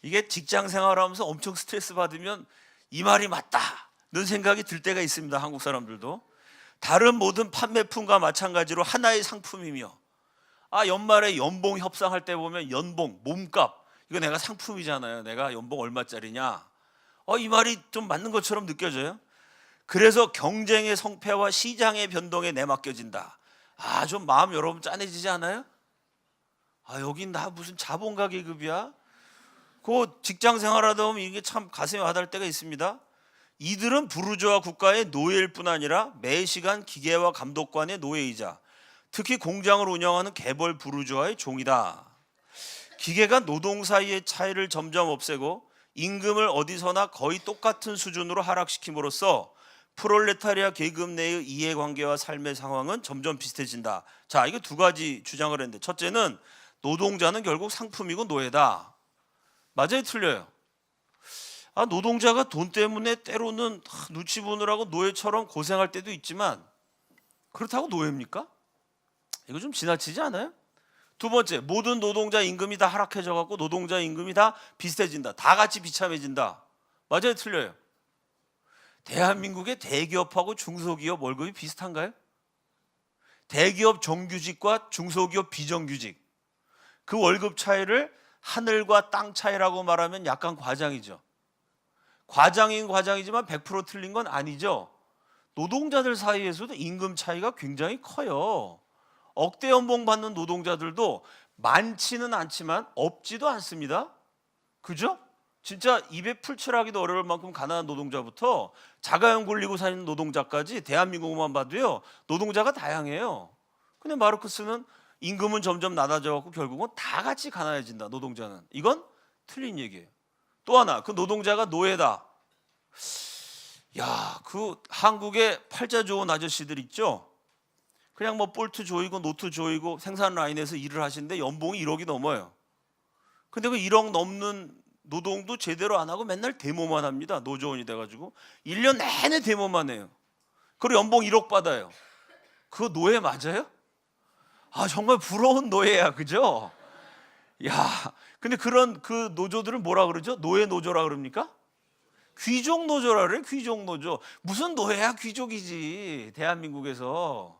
이게 직장 생활하면서 엄청 스트레스 받으면 이 말이 맞다는 생각이 들 때가 있습니다. 한국 사람들도. 다른 모든 판매품과 마찬가지로 하나의 상품이며, 연말에 연봉 협상할 때 보면 연봉, 몸값, 이거 내가 상품이잖아요. 내가 연봉 얼마짜리냐. 이 말이 좀 맞는 것처럼 느껴져요. 그래서 경쟁의 성패와 시장의 변동에 내맡겨진다. 좀 마음 여러분 짠해지지 않아요? 여긴 나 무슨 자본가 계급이야? 그 직장 생활하다 보면 이게 참 가슴에 와닿을 때가 있습니다. 이들은 부르주아 국가의 노예일 뿐 아니라 매시간 기계와 감독관의 노예이자 특히 공장을 운영하는 개벌 부르주아의 종이다. 기계가 노동 사이의 차이를 점점 없애고 임금을 어디서나 거의 똑같은 수준으로 하락시킴으로써 프롤레타리아 계급 내의 이해관계와 삶의 상황은 점점 비슷해진다. 자, 이거 두 가지 주장을 했는데, 첫째는 노동자는 결국 상품이고 노예다. 맞아요, 틀려요? 노동자가 돈 때문에 때로는 눈치 보느라고 노예처럼 고생할 때도 있지만 그렇다고 노예입니까? 이거 좀 지나치지 않아요? 두 번째, 모든 노동자 임금이 다 하락해져 갖고 노동자 임금이 다 비슷해진다. 다 같이 비참해진다. 맞아요, 틀려요? 대한민국의 대기업하고 중소기업 월급이 비슷한가요? 대기업 정규직과 중소기업 비정규직, 그 월급 차이를 하늘과 땅 차이라고 말하면 약간 과장이죠. 과장인 과장이지만 100% 틀린 건 아니죠. 노동자들 사이에서도 임금 차이가 굉장히 커요. 억대 연봉 받는 노동자들도 많지는 않지만 없지도 않습니다. 그죠? 진짜 입에 풀칠하기도 어려울 만큼 가난한 노동자부터 자가용 굴리고 사는 노동자까지 대한민국만 봐도요, 노동자가 다양해요. 근데 마르크스는 임금은 점점 낮아져 갖고 결국은 다 같이 가난해진다, 노동자는. 이건 틀린 얘기예요. 또 하나, 그 노동자가 노예다. 그 한국의 팔자 좋은 아저씨들 있죠? 그냥 뭐 볼트 조이고 노트 조이고 생산 라인에서 일을 하시는데 연봉이 1억이 넘어요. 근데 그 1억 넘는 노동도 제대로 안 하고 맨날 데모만 합니다. 노조원이 돼가지고 1년 내내 데모만 해요. 그리고 연봉 1억 받아요. 그거 노예 맞아요? 정말 부러운 노예야, 그죠? 근데 그런 그 노조들은 뭐라 그러죠? 노예 노조라 그럽니까? 귀족 노조라 그래요. 귀족 노조. 무슨 노예야, 귀족이지 대한민국에서.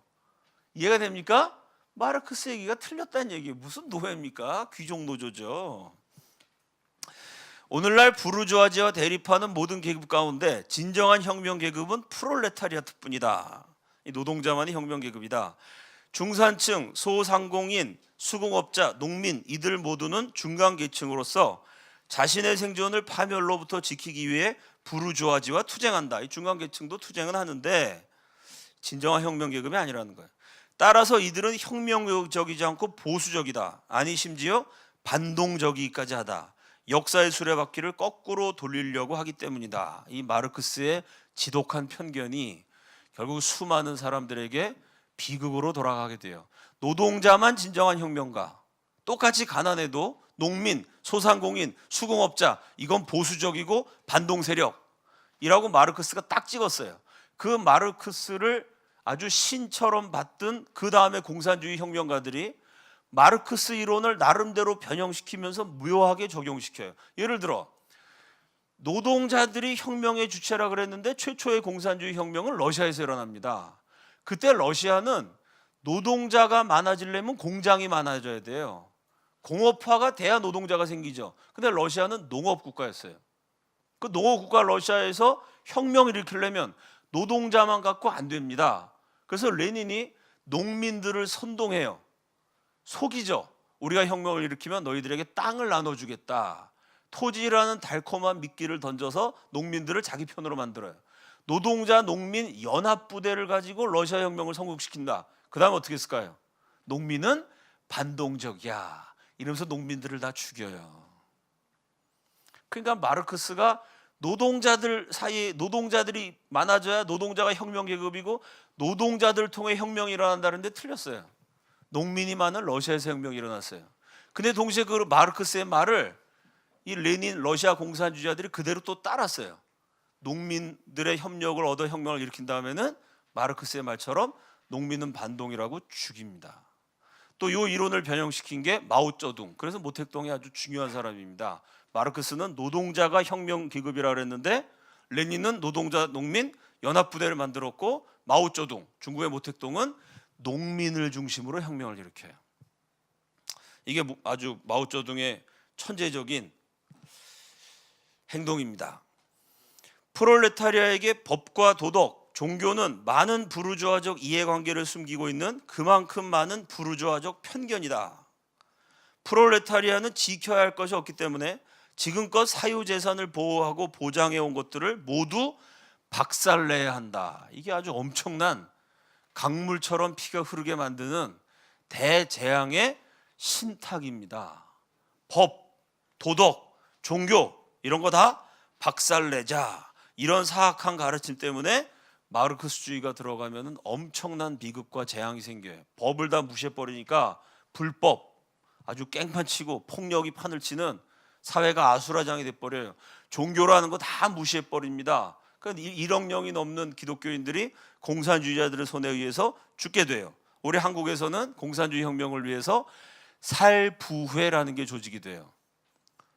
이해가 됩니까? 마르크스 얘기가 틀렸다는 얘기예요. 무슨 노예입니까? 귀족 노조죠. 오늘날 부르주아지와 대립하는 모든 계급 가운데 진정한 혁명 계급은 프롤레타리아트뿐이다. 이 노동자만이 혁명 계급이다. 중산층, 소상공인, 수공업자, 농민, 이들 모두는 중간 계층으로서 자신의 생존을 파멸로부터 지키기 위해 부르주아지와 투쟁한다. 이 중간 계층도 투쟁은 하는데 진정한 혁명 계급이 아니라는 거예요. 따라서 이들은 혁명적이지 않고 보수적이다. 아니 심지어 반동적이기까지 하다. 역사의 수레바퀴를 거꾸로 돌리려고 하기 때문이다. 이 마르크스의 지독한 편견이 결국 수많은 사람들에게 비극으로 돌아가게 돼요. 노동자만 진정한 혁명가, 똑같이 가난해도 농민, 소상공인, 수공업자, 이건 보수적이고 반동 세력이라고 마르크스가 딱 찍었어요. 그 마르크스를 아주 신처럼 받던 그 다음에 공산주의 혁명가들이 마르크스 이론을 나름대로 변형시키면서 무효하게 적용시켜요. 예를 들어 노동자들이 혁명의 주체라 그랬는데 최초의 공산주의 혁명은 러시아에서 일어납니다. 그때 러시아는 노동자가 많아지려면 공장이 많아져야 돼요. 공업화가 돼야 노동자가 생기죠. 근데 러시아는 농업 국가였어요. 그 농업 국가 러시아에서 혁명을 일으키려면 노동자만 갖고 안 됩니다. 그래서 레닌이 농민들을 선동해요. 속이죠. 우리가 혁명을 일으키면 너희들에게 땅을 나눠주겠다. 토지라는 달콤한 미끼를 던져서 농민들을 자기 편으로 만들어요. 노동자 농민 연합부대를 가지고 러시아 혁명을 성공시킨다. 그 다음 어떻게 했을까요? 농민은 반동적이야 이러면서 농민들을 다 죽여요. 그러니까 마르크스가 노동자들 사이에 노동자들이 많아져야 노동자가 혁명 계급이고 노동자들 통해 혁명이 일어난다는데 틀렸어요. 농민이 많은 러시아에서 혁명이 일어났어요. 근데 동시에 그 마르크스의 말을 이 레닌 러시아 공산주의자들이 그대로 또 따랐어요. 농민들의 협력을 얻어 혁명을 일으킨 다음에는 마르크스의 말처럼 농민은 반동이라고 죽입니다. 또 이 이론을 변형시킨 게 마오쩌둥. 그래서 모택동이 아주 중요한 사람입니다. 마르크스는 노동자가 혁명 계급이라고 그랬는데 레닌은 노동자 농민 연합부대를 만들었고 마오쩌둥 중국의 모택동은 농민을 중심으로 혁명을 일으켜요. 이게 아주 마오쩌둥의 천재적인 행동입니다. 프롤레타리아에게 법과 도덕, 종교는 많은 부르주아적 이해관계를 숨기고 있는 그만큼 많은 부르주아적 편견이다. 프롤레타리아는 지켜야 할 것이 없기 때문에 지금껏 사유재산을 보호하고 보장해온 것들을 모두 박살내야 한다. 이게 아주 엄청난 강물처럼 피가 흐르게 만드는 대재앙의 신탁입니다. 법, 도덕, 종교 이런 거 다 박살내자. 이런 사악한 가르침 때문에 마르크스주의가 들어가면 엄청난 비극과 재앙이 생겨요. 법을 다 무시해버리니까 불법, 아주 깽판치고 폭력이 판을 치는 사회가 아수라장이 돼버려요. 종교라는 거 다 무시해버립니다. 그러니까 1억 명이 넘는 기독교인들이 공산주의자들의 손에 의해서 죽게 돼요. 우리 한국에서는 공산주의 혁명을 위해서 살부회라는 게 조직이 돼요.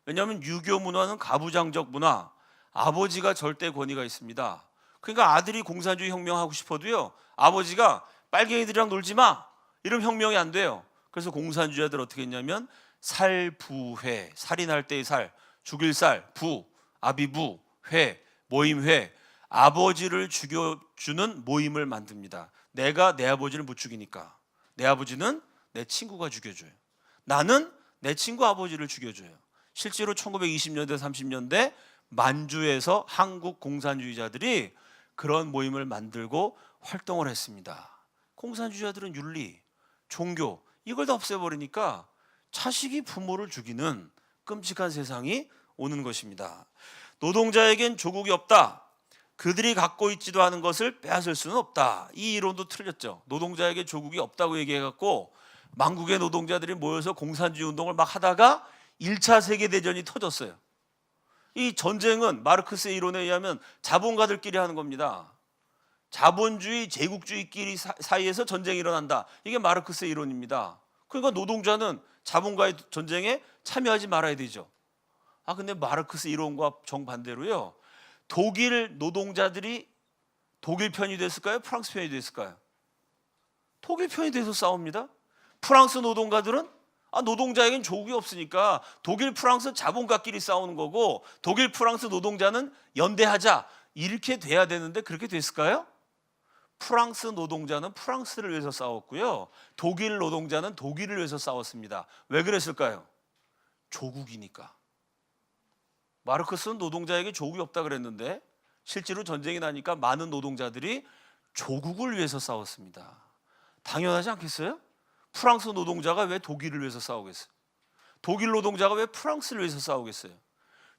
왜냐하면 유교 문화는 가부장적 문화, 아버지가 절대 권위가 있습니다. 그러니까 아들이 공산주의 혁명하고 싶어도요, 아버지가 빨갱이들이랑 놀지 마 이러면 혁명이 안 돼요. 그래서 공산주의자들 어떻게 했냐면 살부회, 살인할 때의 살, 죽일 살, 부, 아비부, 회, 모임회, 아버지를 죽여주는 모임을 만듭니다. 내가 내 아버지를 못 죽이니까 내 아버지는 내 친구가 죽여줘요. 나는 내 친구 아버지를 죽여줘요. 실제로 1920년대 30년대 만주에서 한국 공산주의자들이 그런 모임을 만들고 활동을 했습니다. 공산주의자들은 윤리, 종교 이걸 다 없애버리니까 자식이 부모를 죽이는 끔찍한 세상이 오는 것입니다. 노동자에겐 조국이 없다. 그들이 갖고 있지도 않은 것을 빼앗을 수는 없다. 이 이론도 틀렸죠. 노동자에게 조국이 없다고 얘기해갖고 만국의 노동자들이 모여서 공산주의 운동을 막 하다가 1차 세계대전이 터졌어요. 이 전쟁은 마르크스의 이론에 의하면 자본가들끼리 하는 겁니다. 자본주의, 제국주의끼리 사이에서 전쟁이 일어난다. 이게 마르크스의 이론입니다. 그러니까 노동자는 자본가의 전쟁에 참여하지 말아야 되죠. 근데 마르크스 이론과 정반대로요, 독일 노동자들이 독일 편이 됐을까요? 프랑스 편이 됐을까요? 독일 편이 돼서 싸웁니다. 프랑스 노동가들은 노동자에겐 조국이 없으니까 독일, 프랑스 자본가끼리 싸우는 거고 독일, 프랑스 노동자는 연대하자 이렇게 돼야 되는데 그렇게 됐을까요? 프랑스 노동자는 프랑스를 위해서 싸웠고요, 독일 노동자는 독일을 위해서 싸웠습니다. 왜 그랬을까요? 조국이니까. 마르크스는 노동자에게 조국이 없다 그랬는데 실제로 전쟁이 나니까 많은 노동자들이 조국을 위해서 싸웠습니다. 당연하지 않겠어요? 프랑스 노동자가 왜 독일을 위해서 싸우겠어요? 독일 노동자가 왜 프랑스를 위해서 싸우겠어요?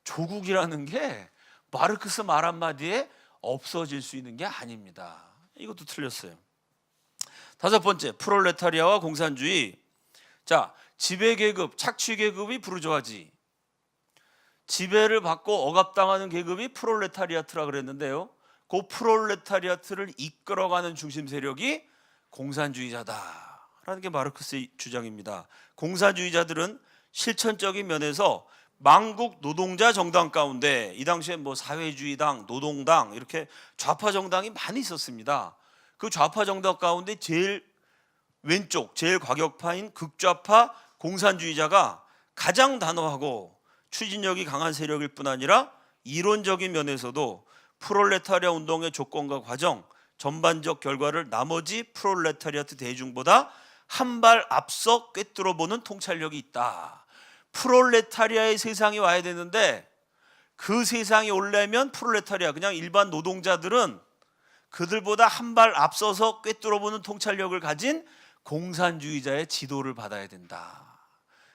조국이라는 게 마르크스 말 한마디에 없어질 수 있는 게 아닙니다. 이것도 틀렸어요. 다섯 번째, 프롤레타리아와 공산주의. 자, 지배계급, 착취계급이 부르주아지, 지배를 받고 억압당하는 계급이 프롤레타리아트라 그랬는데요, 그 프롤레타리아트를 이끌어가는 중심 세력이 공산주의자다라는 게 마르크스의 주장입니다. 공산주의자들은 실천적인 면에서 만국 노동자 정당 가운데 이 당시에 사회주의당, 노동당 이렇게 좌파 정당이 많이 있었습니다. 그 좌파 정당 가운데 제일 왼쪽, 제일 과격파인 극좌파 공산주의자가 가장 단호하고 추진력이 강한 세력일 뿐 아니라 이론적인 면에서도 프롤레타리아 운동의 조건과 과정, 전반적 결과를 나머지 프롤레타리아트 대중보다 한 발 앞서 꿰뚫어보는 통찰력이 있다. 프롤레타리아의 세상이 와야 되는데 그 세상이 오려면 프롤레타리아, 그냥 일반 노동자들은 그들보다 한 발 앞서서 꿰뚫어보는 통찰력을 가진 공산주의자의 지도를 받아야 된다.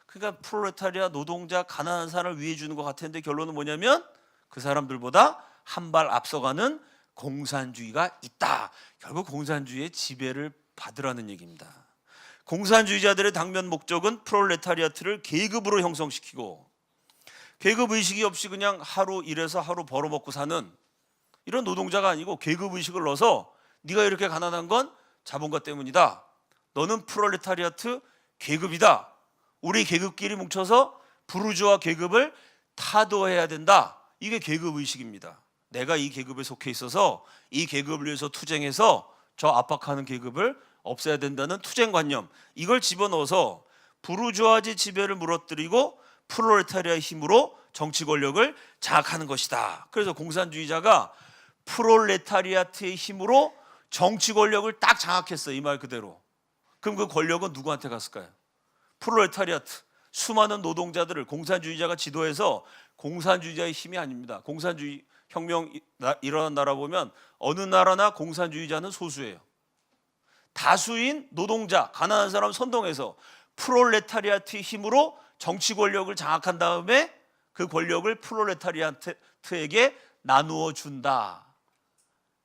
그러니까 프롤레타리아 노동자 가난한 사람을 위해 주는 것 같은데 결론은 뭐냐면 그 사람들보다 한 발 앞서가는 공산주의가 있다. 결국 공산주의의 지배를 받으라는 얘기입니다. 공산주의자들의 당면 목적은 프롤레타리아트를 계급으로 형성시키고 계급의식이 없이 그냥 하루 일해서 하루 벌어먹고 사는 이런 노동자가 아니고 계급의식을 넣어서 네가 이렇게 가난한 건 자본가 때문이다. 너는 프롤레타리아트 계급이다. 우리 계급끼리 뭉쳐서 부르주아 계급을 타도해야 된다. 이게 계급의식입니다. 내가 이 계급에 속해 있어서 이 계급을 위해서 투쟁해서 저 압박하는 계급을 없애야 된다는 투쟁관념, 이걸 집어넣어서 부르주아지 지배를 무너뜨리고 프롤레타리아의 힘으로 정치 권력을 장악하는 것이다. 그래서 공산주의자가 프롤레타리아트의 힘으로 정치 권력을 딱 장악했어요. 이 말 그대로. 그럼 그 권력은 누구한테 갔을까요? 프롤레타리아트, 수많은 노동자들을 공산주의자가 지도해서, 공산주의자의 힘이 아닙니다. 공산주의 혁명 일어난 나라 보면 어느 나라나 공산주의자는 소수예요. 다수인 노동자, 가난한 사람 선동해서 프롤레타리아트의 힘으로 정치 권력을 장악한 다음에 그 권력을 프롤레타리아트에게 나누어 준다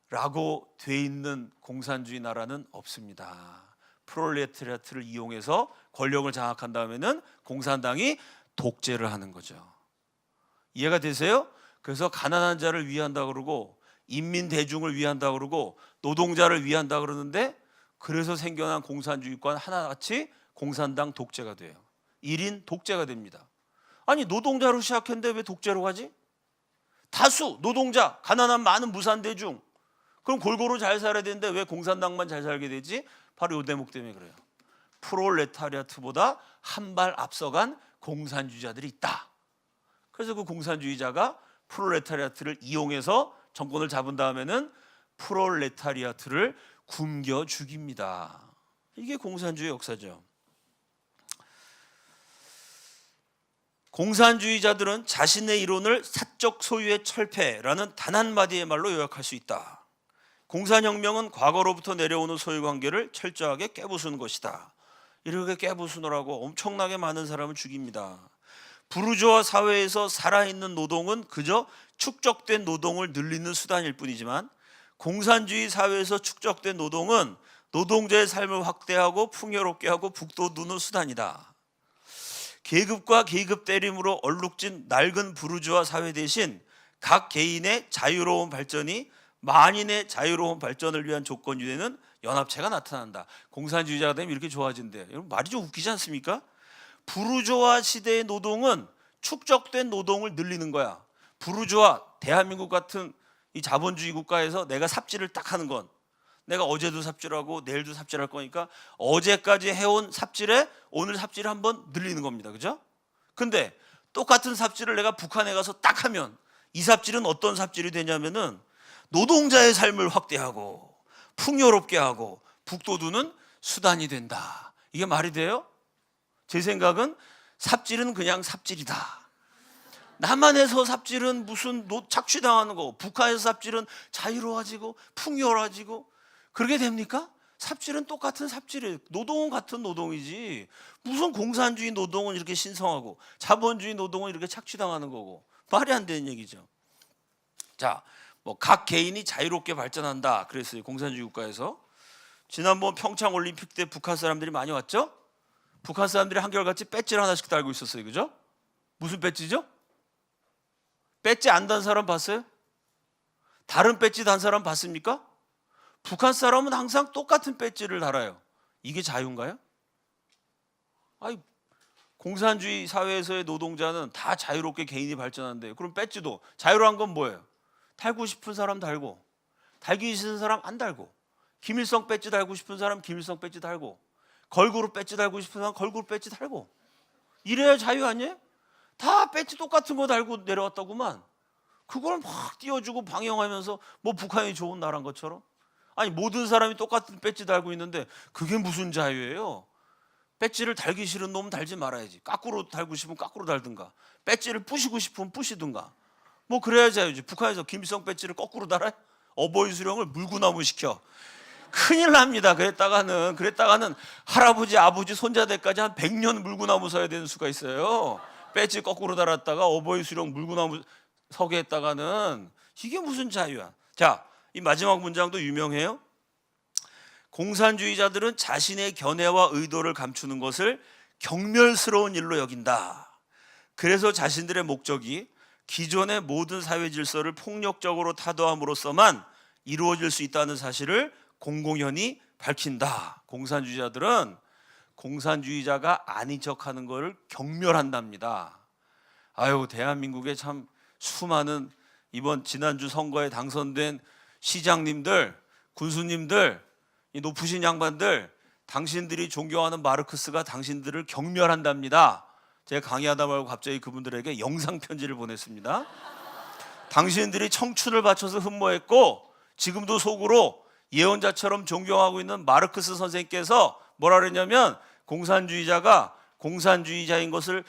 라고 돼 있는 공산주의 나라는 없습니다. 프롤레타리아트를 이용해서 권력을 장악한 다음에는 공산당이 독재를 하는 거죠. 이해가 되세요? 그래서 가난한 자를 위한다 그러고 인민 대중을 위한다 그러고 노동자를 위한다 그러는데, 그래서 생겨난 공산주의권 하나같이 공산당 독재가 돼요. 1인 독재가 됩니다. 아니, 노동자로 시작했는데 왜 독재로 가지? 다수 노동자, 가난한 많은 무산 대중, 그럼 골고루 잘 살아야 되는데 왜 공산당만 잘 살게 되지? 바로 이 대목 때문에 그래요. 프롤레타리아트보다 한 발 앞서간 공산주의자들이 있다. 그래서 그 공산주의자가 프롤레타리아트를 이용해서 정권을 잡은 다음에는 프롤레타리아트를 굶겨 죽입니다. 이게 공산주의 역사죠. 공산주의자들은 자신의 이론을 사적 소유의 철폐라는 단 한마디의 말로 요약할 수 있다. 공산혁명은 과거로부터 내려오는 소유관계를 철저하게 깨부수는 것이다. 이렇게 깨부수느라고 엄청나게 많은 사람을 죽입니다. 부르주아 사회에서 살아있는 노동은 그저 축적된 노동을 늘리는 수단일 뿐이지만, 공산주의 사회에서 축적된 노동은 노동자의 삶을 확대하고 풍요롭게 하고 북돋우는 수단이다. 계급과 계급 대립으로 얼룩진 낡은 부르주아 사회 대신 각 개인의 자유로운 발전이 만인의 자유로운 발전을 위한 조건이 되는 연합체가 나타난다. 공산주의자가 되면 이렇게 좋아진대. 여러분, 말이 좀 웃기지 않습니까? 부르주아 시대의 노동은 축적된 노동을 늘리는 거야. 부르주아, 대한민국 같은 이 자본주의 국가에서 내가 삽질을 딱 하는 건, 내가 어제도 삽질하고 내일도 삽질할 거니까 어제까지 해온 삽질에 오늘 삽질을 한번 늘리는 겁니다. 그죠? 근데 똑같은 삽질을 내가 북한에 가서 딱 하면 이 삽질은 어떤 삽질이 되냐면은 노동자의 삶을 확대하고 풍요롭게 하고 북돋우는 수단이 된다. 이게 말이 돼요? 제 생각은 삽질은 그냥 삽질이다. 남한에서 삽질은 무슨 착취당하는 거, 북한에서 삽질은 자유로워지고 풍요로워지고, 그렇게 됩니까? 삽질은 똑같은 삽질이에요. 노동은 같은 노동이지 무슨 공산주의 노동은 이렇게 신성하고 자본주의 노동은 이렇게 착취당하는 거고, 말이 안 되는 얘기죠. 자, 뭐 각 개인이 자유롭게 발전한다 그랬어요. 공산주의 국가에서. 지난번 평창 올림픽 때 북한 사람들이 많이 왔죠? 북한 사람들이 한결같이 배지를 하나씩 달고 있었어요. 그죠? 무슨 배지죠? 배지 안 단 사람 봤어요? 다른 배지 단 사람 봤습니까? 북한 사람은 항상 똑같은 배지를 달아요. 이게 자유인가요? 아니, 공산주의 사회에서의 노동자는 다 자유롭게 개인이 발전한대요. 그럼 배지도 자유로운 건 뭐예요? 달고 싶은 사람 달고, 달기 싫은 사람 안 달고, 김일성 배지 달고 싶은 사람 김일성 배지 달고, 걸그룹 배지 달고 싶은 사람 걸그룹 배지 달고, 이래야 자유 아니에요? 다 배지 똑같은 거 달고 내려왔다구만. 그걸 막 띄워주고 방영하면서 뭐 북한이 좋은 나라인 것처럼. 아니, 모든 사람이 똑같은 배지 달고 있는데 그게 무슨 자유예요? 배지를 달기 싫은 놈은 달지 말아야지. 거꾸로 달고 싶으면 거꾸로 달든가, 배지를 부시고 싶으면 부시든가, 뭐 그래야 자유지. 북한에서 김일성 배지를 거꾸로 달아요? 어버이 수령을 물구나무 시켜. 큰일 납니다. 그랬다가는 할아버지, 아버지, 손자들까지 한 100년 물구나무 서야 되는 수가 있어요. 배지 거꾸로 달았다가 어버이 수령 물구나무 서게 했다가는 이게 무슨 자유야. 자, 이 마지막 문장도 유명해요. 공산주의자들은 자신의 견해와 의도를 감추는 것을 경멸스러운 일로 여긴다. 그래서 자신들의 목적이 기존의 모든 사회 질서를 폭력적으로 타도함으로써만 이루어질 수 있다는 사실을 공공연히 밝힌다. 공산주의자들은 공산주의자가 아닌 척하는 것을 경멸한답니다. 아유, 대한민국에 참 수많은 이번 지난주 선거에 당선된 시장님들, 군수님들, 이 높으신 양반들, 당신들이 존경하는 마르크스가 당신들을 경멸한답니다. 제가 강의하다 말고 갑자기 그분들에게 영상 편지를 보냈습니다. 당신들이 청춘을 바쳐서 흠모했고 지금도 속으로 예언자처럼 존경하고 있는 마르크스 선생님께서 뭐라 그랬냐면 공산주의자가 공산주의자인 것을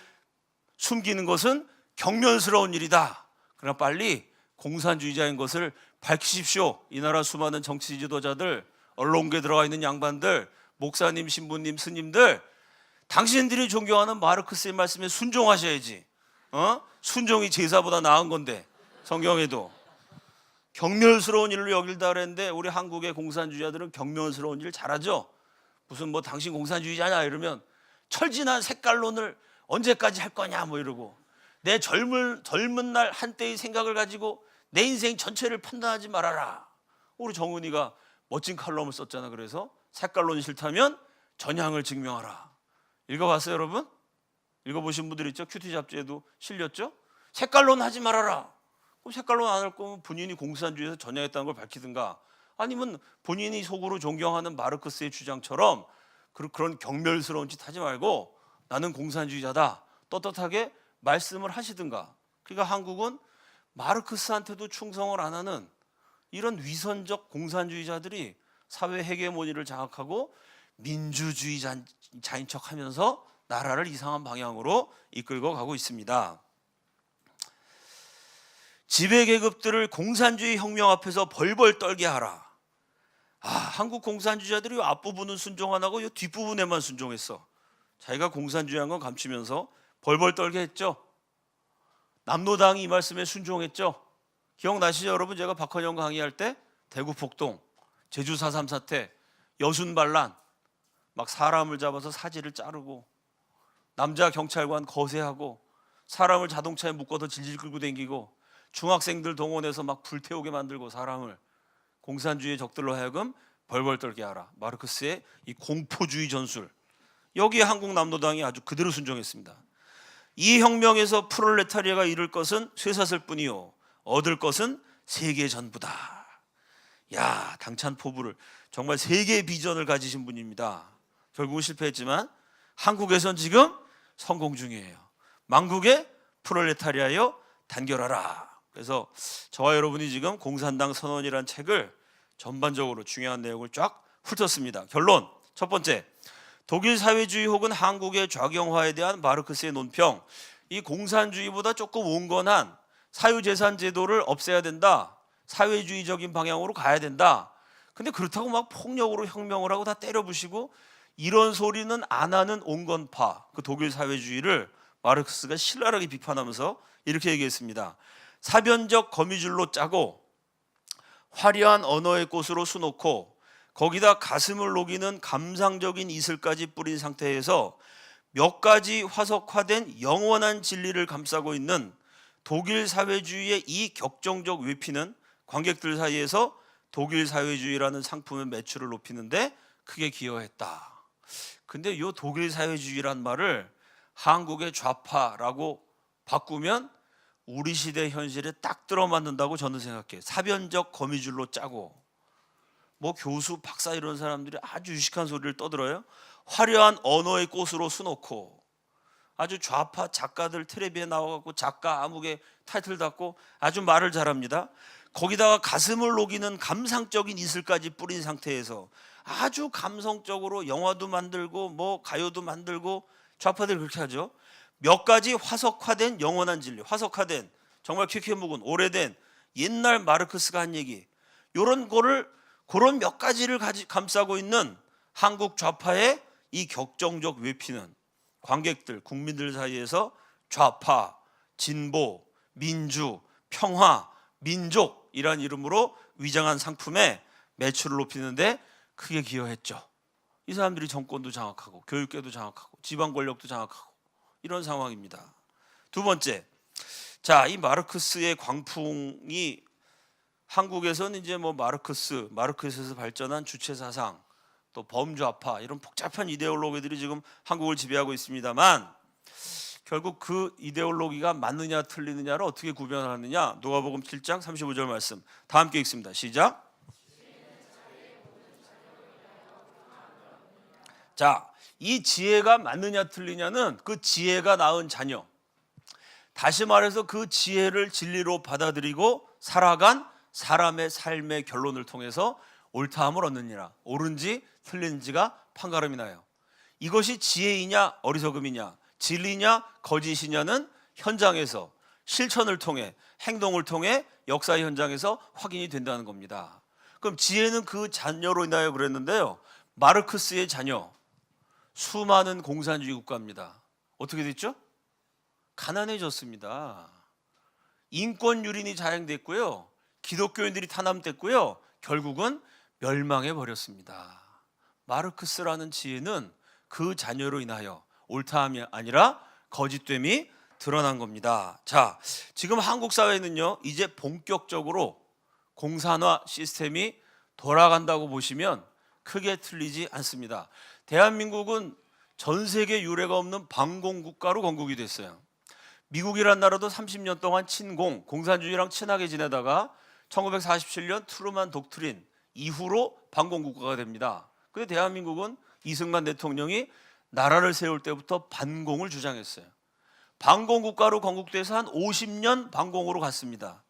숨기는 것은 경멸스러운 일이다. 그러나 빨리 공산주의자인 것을 밝히십시오. 이 나라 수많은 정치 지도자들, 언론계에 들어가 있는 양반들, 목사님, 신부님, 스님들, 당신들이 존경하는 마르크스의 말씀에 순종하셔야지. 순종이 제사보다 나은 건데 성경에도 경멸스러운 일로 여길다 그랬는데 우리 한국의 공산주의자들은 경멸스러운 일 잘하죠. 무슨 뭐 당신 공산주의자냐 이러면 철진한 색깔론을 언제까지 할 거냐 뭐 이러고 내 젊은 날 한때의 생각을 가지고 내 인생 전체를 판단하지 말아라. 우리 정은이가 멋진 칼럼을 썼잖아. 그래서 색깔론이 싫다면 전향을 증명하라. 읽어봤어요 여러분? 읽어보신 분들 있죠? 큐티 잡지에도 실렸죠? 색깔론 하지 말아라. 그럼 색깔론 안 할 거면 본인이 공산주의에서 전향했다는 걸 밝히든가 아니면 본인이 속으로 존경하는 마르크스의 주장처럼 그런 경멸스러운 짓 하지 말고 나는 공산주의자다 떳떳하게 말씀을 하시든가. 그러니까 한국은 마르크스한테도 충성을 안 하는 이런 위선적 공산주의자들이 사회 헤게모니를 장악하고 민주주의자인 척 하면서 나라를 이상한 방향으로 이끌고 가고 있습니다. 지배계급들을 공산주의 혁명 앞에서 벌벌 떨게 하라. 한국 공산주의자들이 앞부분은 순종 안 하고 이 뒷부분에만 순종했어. 자기가 공산주의한 건 감추면서 벌벌 떨게 했죠. 남노당이 이 말씀에 순종했죠. 기억나시죠 여러분? 제가 박헌영 강의할 때 대구 폭동, 제주 4.3 사태, 여순 반란 막 사람을 잡아서 사지를 자르고 남자 경찰관 거세하고 사람을 자동차에 묶어서 질질 끌고 다니고 중학생들 동원해서 막 불태우게 만들고 사람을 공산주의의 적들로 하여금 벌벌 떨게 하라. 마르크스의 이 공포주의 전술, 여기에 한국 남노당이 아주 그대로 순종했습니다. 이 혁명에서 프롤레타리아가 이룰 것은 쇠사슬 뿐이요 얻을 것은 세계 전부다. 야, 당찬 포부를 정말 세계 비전을 가지신 분입니다. 결국은 실패했지만 한국에선 지금 성공 중이에요. 만국의 프롤레타리아여 단결하라. 그래서 저와 여러분이 지금 공산당 선언이라는 책을 전반적으로 중요한 내용을 쫙 훑었습니다. 결론 첫 번째, 독일 사회주의 혹은 한국의 좌경화에 대한 마르크스의 논평, 이 공산주의보다 조금 온건한 사유재산 제도를 없애야 된다, 사회주의적인 방향으로 가야 된다. 근데 그렇다고 막 폭력으로 혁명을 하고 다 때려부시고 이런 소리는 안 하는 온건파, 그 독일 사회주의를 마르크스가 신랄하게 비판하면서 이렇게 얘기했습니다. 사변적 거미줄로 짜고 화려한 언어의 꽃으로 수놓고 거기다 가슴을 녹이는 감상적인 이슬까지 뿌린 상태에서 몇 가지 화석화된 영원한 진리를 감싸고 있는 독일 사회주의의 이 격정적 외피는 관객들 사이에서 독일 사회주의라는 상품의 매출을 높이는데 크게 기여했다. 근데 이 독일 사회주의란 말을 한국의 좌파라고 바꾸면 우리 시대 현실에 딱 들어맞는다고 저는 생각해요. 사변적 거미줄로 짜고 뭐 교수, 박사 이런 사람들이 아주 유식한 소리를 떠들어요. 화려한 언어의 꽃으로 수놓고 아주 좌파 작가들 텔레비에 나와갖고 작가 아무개 타이틀 받고 아주 말을 잘합니다. 거기다가 가슴을 녹이는 감상적인 이슬까지 뿌린 상태에서 아주 감성적으로 영화도 만들고 뭐 가요도 만들고 좌파들 그렇게 하죠. 몇 가지 화석화된 영원한 진리, 화석화된 정말 퀴퀴 묵은 오래된 옛날 마르크스가 한 얘기, 이런 거를 그런 몇 가지를 감싸고 있는 한국 좌파의 이 격정적 외피는 관객들, 국민들 사이에서 좌파, 진보, 민주, 평화, 민족이란 이름으로 위장한 상품에 매출을 높이는데 크게 기여했죠. 이 사람들이 정권도 장악하고 교육계도 장악하고 지방 권력도 장악하고 이런 상황입니다. 두 번째, 자, 이 마르크스의 광풍이 한국에서는 이제 뭐 마르크스에서 발전한 주체 사상, 또 범좌파 이런 복잡한 이데올로기들이 지금 한국을 지배하고 있습니다만 결국 그 이데올로기가 맞느냐 틀리느냐를 어떻게 구별하느냐, 누가복음 7장 35절 말씀 다 함께 읽습니다. 시작. 자, 이 지혜가 맞느냐 틀리냐는 그 지혜가 낳은 자녀, 다시 말해서 그 지혜를 진리로 받아들이고 살아간 사람의 삶의 결론을 통해서 옳다함을 얻느니라. 옳은지 틀린지가 판가름이 나요. 이것이 지혜이냐 어리석음이냐, 진리냐 거짓이냐는 현장에서 실천을 통해, 행동을 통해 역사의 현장에서 확인이 된다는 겁니다. 그럼 지혜는 그 자녀로 인하여 그랬는데요, 마르크스의 자녀, 수많은 공산주의 국가입니다. 어떻게 됐죠? 가난해졌습니다. 인권 유린이 자행됐고요, 기독교인들이 탄압됐고요, 결국은 멸망해 버렸습니다. 마르크스라는 지혜는 그 자녀로 인하여 옳다함이 아니라 거짓됨이 드러난 겁니다. 자, 지금 한국 사회는요, 이제 본격적으로 공산화 시스템이 돌아간다고 보시면 크게 틀리지 않습니다. 대한민국은 전 세계 유례가 없는 반공국가로 건국이 됐어요. 미국이란 나라도 30년 동안 친공, 공산주의랑 친하게 지내다가 1947년 트루만 독트린 이후로 반공국가가 됩니다. 근데 대한민국은 이승만 대통령이 나라를 세울 때부터 반공을 주장했어요. 반공국가로 건국돼서 한 50년 반공으로 갔습니다.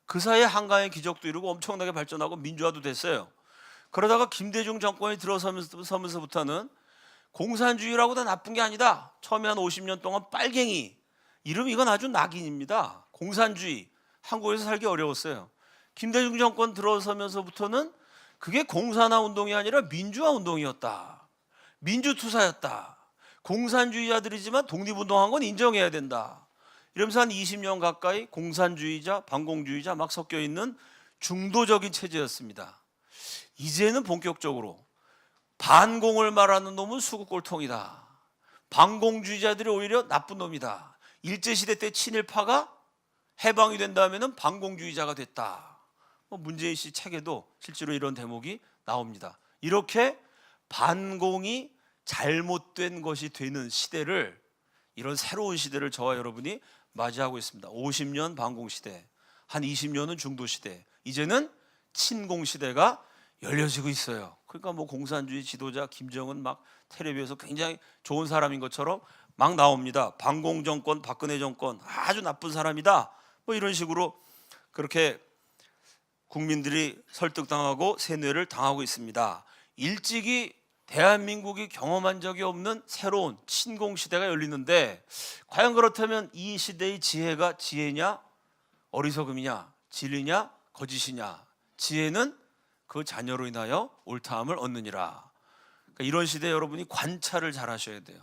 그 사이에 한강의 기적도 이루고 엄청나게 발전하고 민주화도 됐어요. 그러다가 김대중 정권이 들어서면서부터는 공산주의라고 다 나쁜 게 아니다. 처음에 한 50년 동안 빨갱이, 이름 이건 아주 낙인입니다. 공산주의, 한국에서 살기 어려웠어요. 김대중 정권 들어서면서부터는 그게 공산화 운동이 아니라 민주화 운동이었다. 민주투사였다. 공산주의자들이지만 독립운동한 건 인정해야 된다. 이러면서 한 20년 가까이 공산주의자, 반공주의자 막 섞여 있는 중도적인 체제였습니다. 이제는 본격적으로 반공을 말하는 놈은 수국골통이다. 반공주의자들이 오히려 나쁜 놈이다. 일제시대 때 친일파가 해방이 된 다음에는 반공주의자가 됐다. 문재인 씨 책에도 실제로 이런 대목이 나옵니다. 이렇게 반공이 잘못된 것이 되는 시대를, 이런 새로운 시대를 저와 여러분이 맞이하고 있습니다. 50년 반공 시대, 한 20년은 중도 시대, 이제는 친공 시대가 열려지고 있어요. 그러니까 뭐 공산주의 지도자 김정은 막 텔레비에서 굉장히 좋은 사람인 것처럼 막 나옵니다. 반공 정권, 박근혜 정권 아주 나쁜 사람이다. 뭐 이런 식으로 그렇게 국민들이 설득당하고 세뇌를 당하고 있습니다. 일찍이 대한민국이 경험한 적이 없는 새로운 친공 시대가 열리는데, 과연 그렇다면 이 시대의 지혜가 지혜냐 어리석음이냐, 진리냐 거짓이냐? 지혜는 그 자녀로 인하여 옳다함을 얻느니라. 그러니까 이런 시대에 여러분이 관찰을 잘 하셔야 돼요.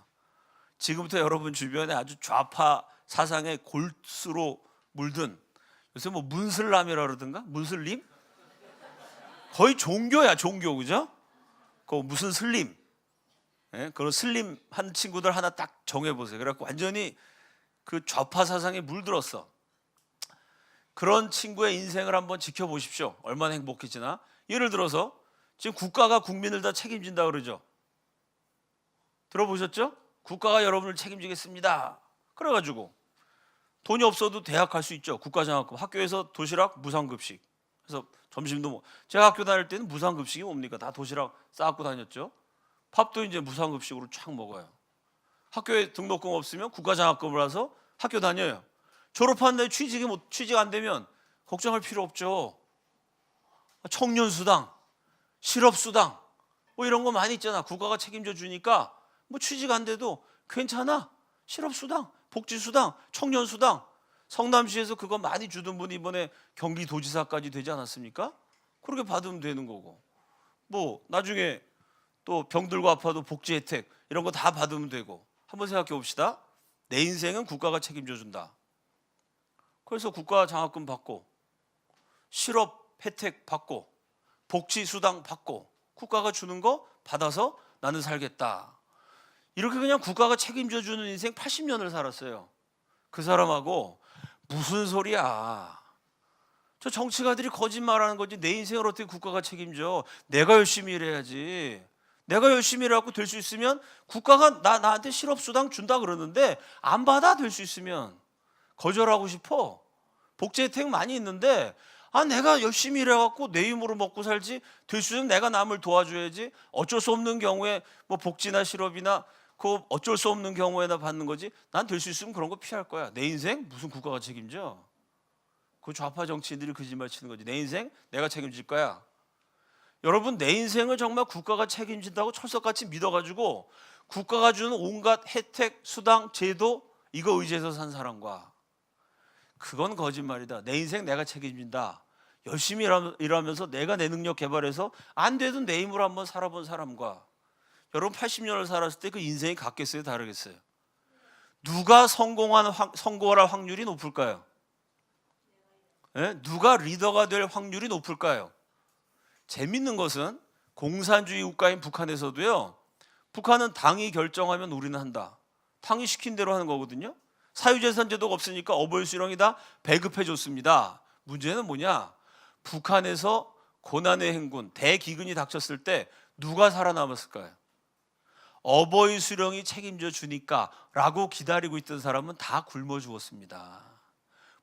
지금부터 여러분 주변에 아주 좌파 사상의 골수로 물든, 요새 뭐 문슬람이라 그러든가, 문슬림? 거의 종교야, 종교. 그죠? 그 무슨 슬림, 예? 그런 슬림 한 친구들 하나 딱 정해보세요. 그래갖고 완전히 그 좌파 사상에 물들었어. 그런 친구의 인생을 한번 지켜보십시오. 얼마나 행복해지나. 예를 들어서 지금 국가가 국민을 다 책임진다 그러죠. 들어보셨죠? 국가가 여러분을 책임지겠습니다. 그래가지고 돈이 없어도 대학 갈 수 있죠. 국가장학금, 학교에서 도시락 무상급식. 그래서 점심도 뭐, 제가 학교 다닐 때는 무상급식이 뭡니까? 다 도시락 싸갖고 다녔죠. 밥도 이제 무상급식으로 쫙 먹어요. 학교에 등록금 없으면 국가장학금을 와서 학교 다녀요. 졸업한 뒤에 취직 안 되면 걱정할 필요 없죠. 청년수당, 실업수당 뭐 이런 거 많이 있잖아. 국가가 책임져 주니까 뭐 취직 안 돼도 괜찮아. 실업수당, 복지수당, 청년수당. 성남시에서 그거 많이 주던 분이 이번에 경기도지사까지 되지 않았습니까? 그렇게 받으면 되는 거고, 뭐 나중에 또 병들고 아파도 복지 혜택 이런 거 다 받으면 되고. 한번 생각해 봅시다. 내 인생은 국가가 책임져 준다. 그래서 국가 장학금 받고, 실업 혜택 받고, 복지 수당 받고, 국가가 주는 거 받아서 나는 살겠다. 이렇게 그냥 국가가 책임져 주는 인생 80년을 살았어요. 그 사람하고 무슨 소리야. 저 정치가들이 거짓말하는 거지. 내 인생을 어떻게 국가가 책임져. 내가 열심히 일해야지. 내가 열심히 일해갖고 될 수 있으면, 국가가 나한테 실업수당 준다 그러는데 안 받아. 될 수 있으면 거절하고 싶어. 복지 혜택 많이 있는데, 내가 열심히 일해갖고 내 힘으로 먹고 살지, 될 수 있으면 내가 남을 도와줘야지. 어쩔 수 없는 경우에 뭐 복지나 실업이나 그거 어쩔 수 없는 경우에나 받는 거지. 난 될 수 있으면 그런 거 피할 거야. 내 인생 무슨 국가가 책임져? 그 좌파 정치인들이 거짓말 치는 거지. 내 인생 내가 책임질 거야. 여러분, 내 인생을 정말 국가가 책임진다고 철석같이 믿어가지고 국가가 주는 온갖 혜택, 수당, 제도 이거 의지해서 산 사람과, 그건 거짓말이다. 내 인생 내가 책임진다. 열심히 일하면서 내가 내 능력 개발해서 안 돼도 내 힘으로 한번 살아본 사람과, 여러분 80년을 살았을 때 그 인생이 같겠어요, 다르겠어요? 누가 성공할 확률이 높을까요? 예? 누가 리더가 될 확률이 높을까요? 재밌는 것은 공산주의 국가인 북한에서도요, 북한은 당이 결정하면 우리는 한다. 당이 시킨 대로 하는 거거든요. 사유재산 제도가 없으니까 어버이 수령이 다 배급해 줬습니다. 문제는 뭐냐? 북한에서 고난의 행군, 대기근이 닥쳤을 때 누가 살아남았을까요? 어버이 수령이 책임져 주니까 라고 기다리고 있던 사람은 다 굶어 죽었습니다.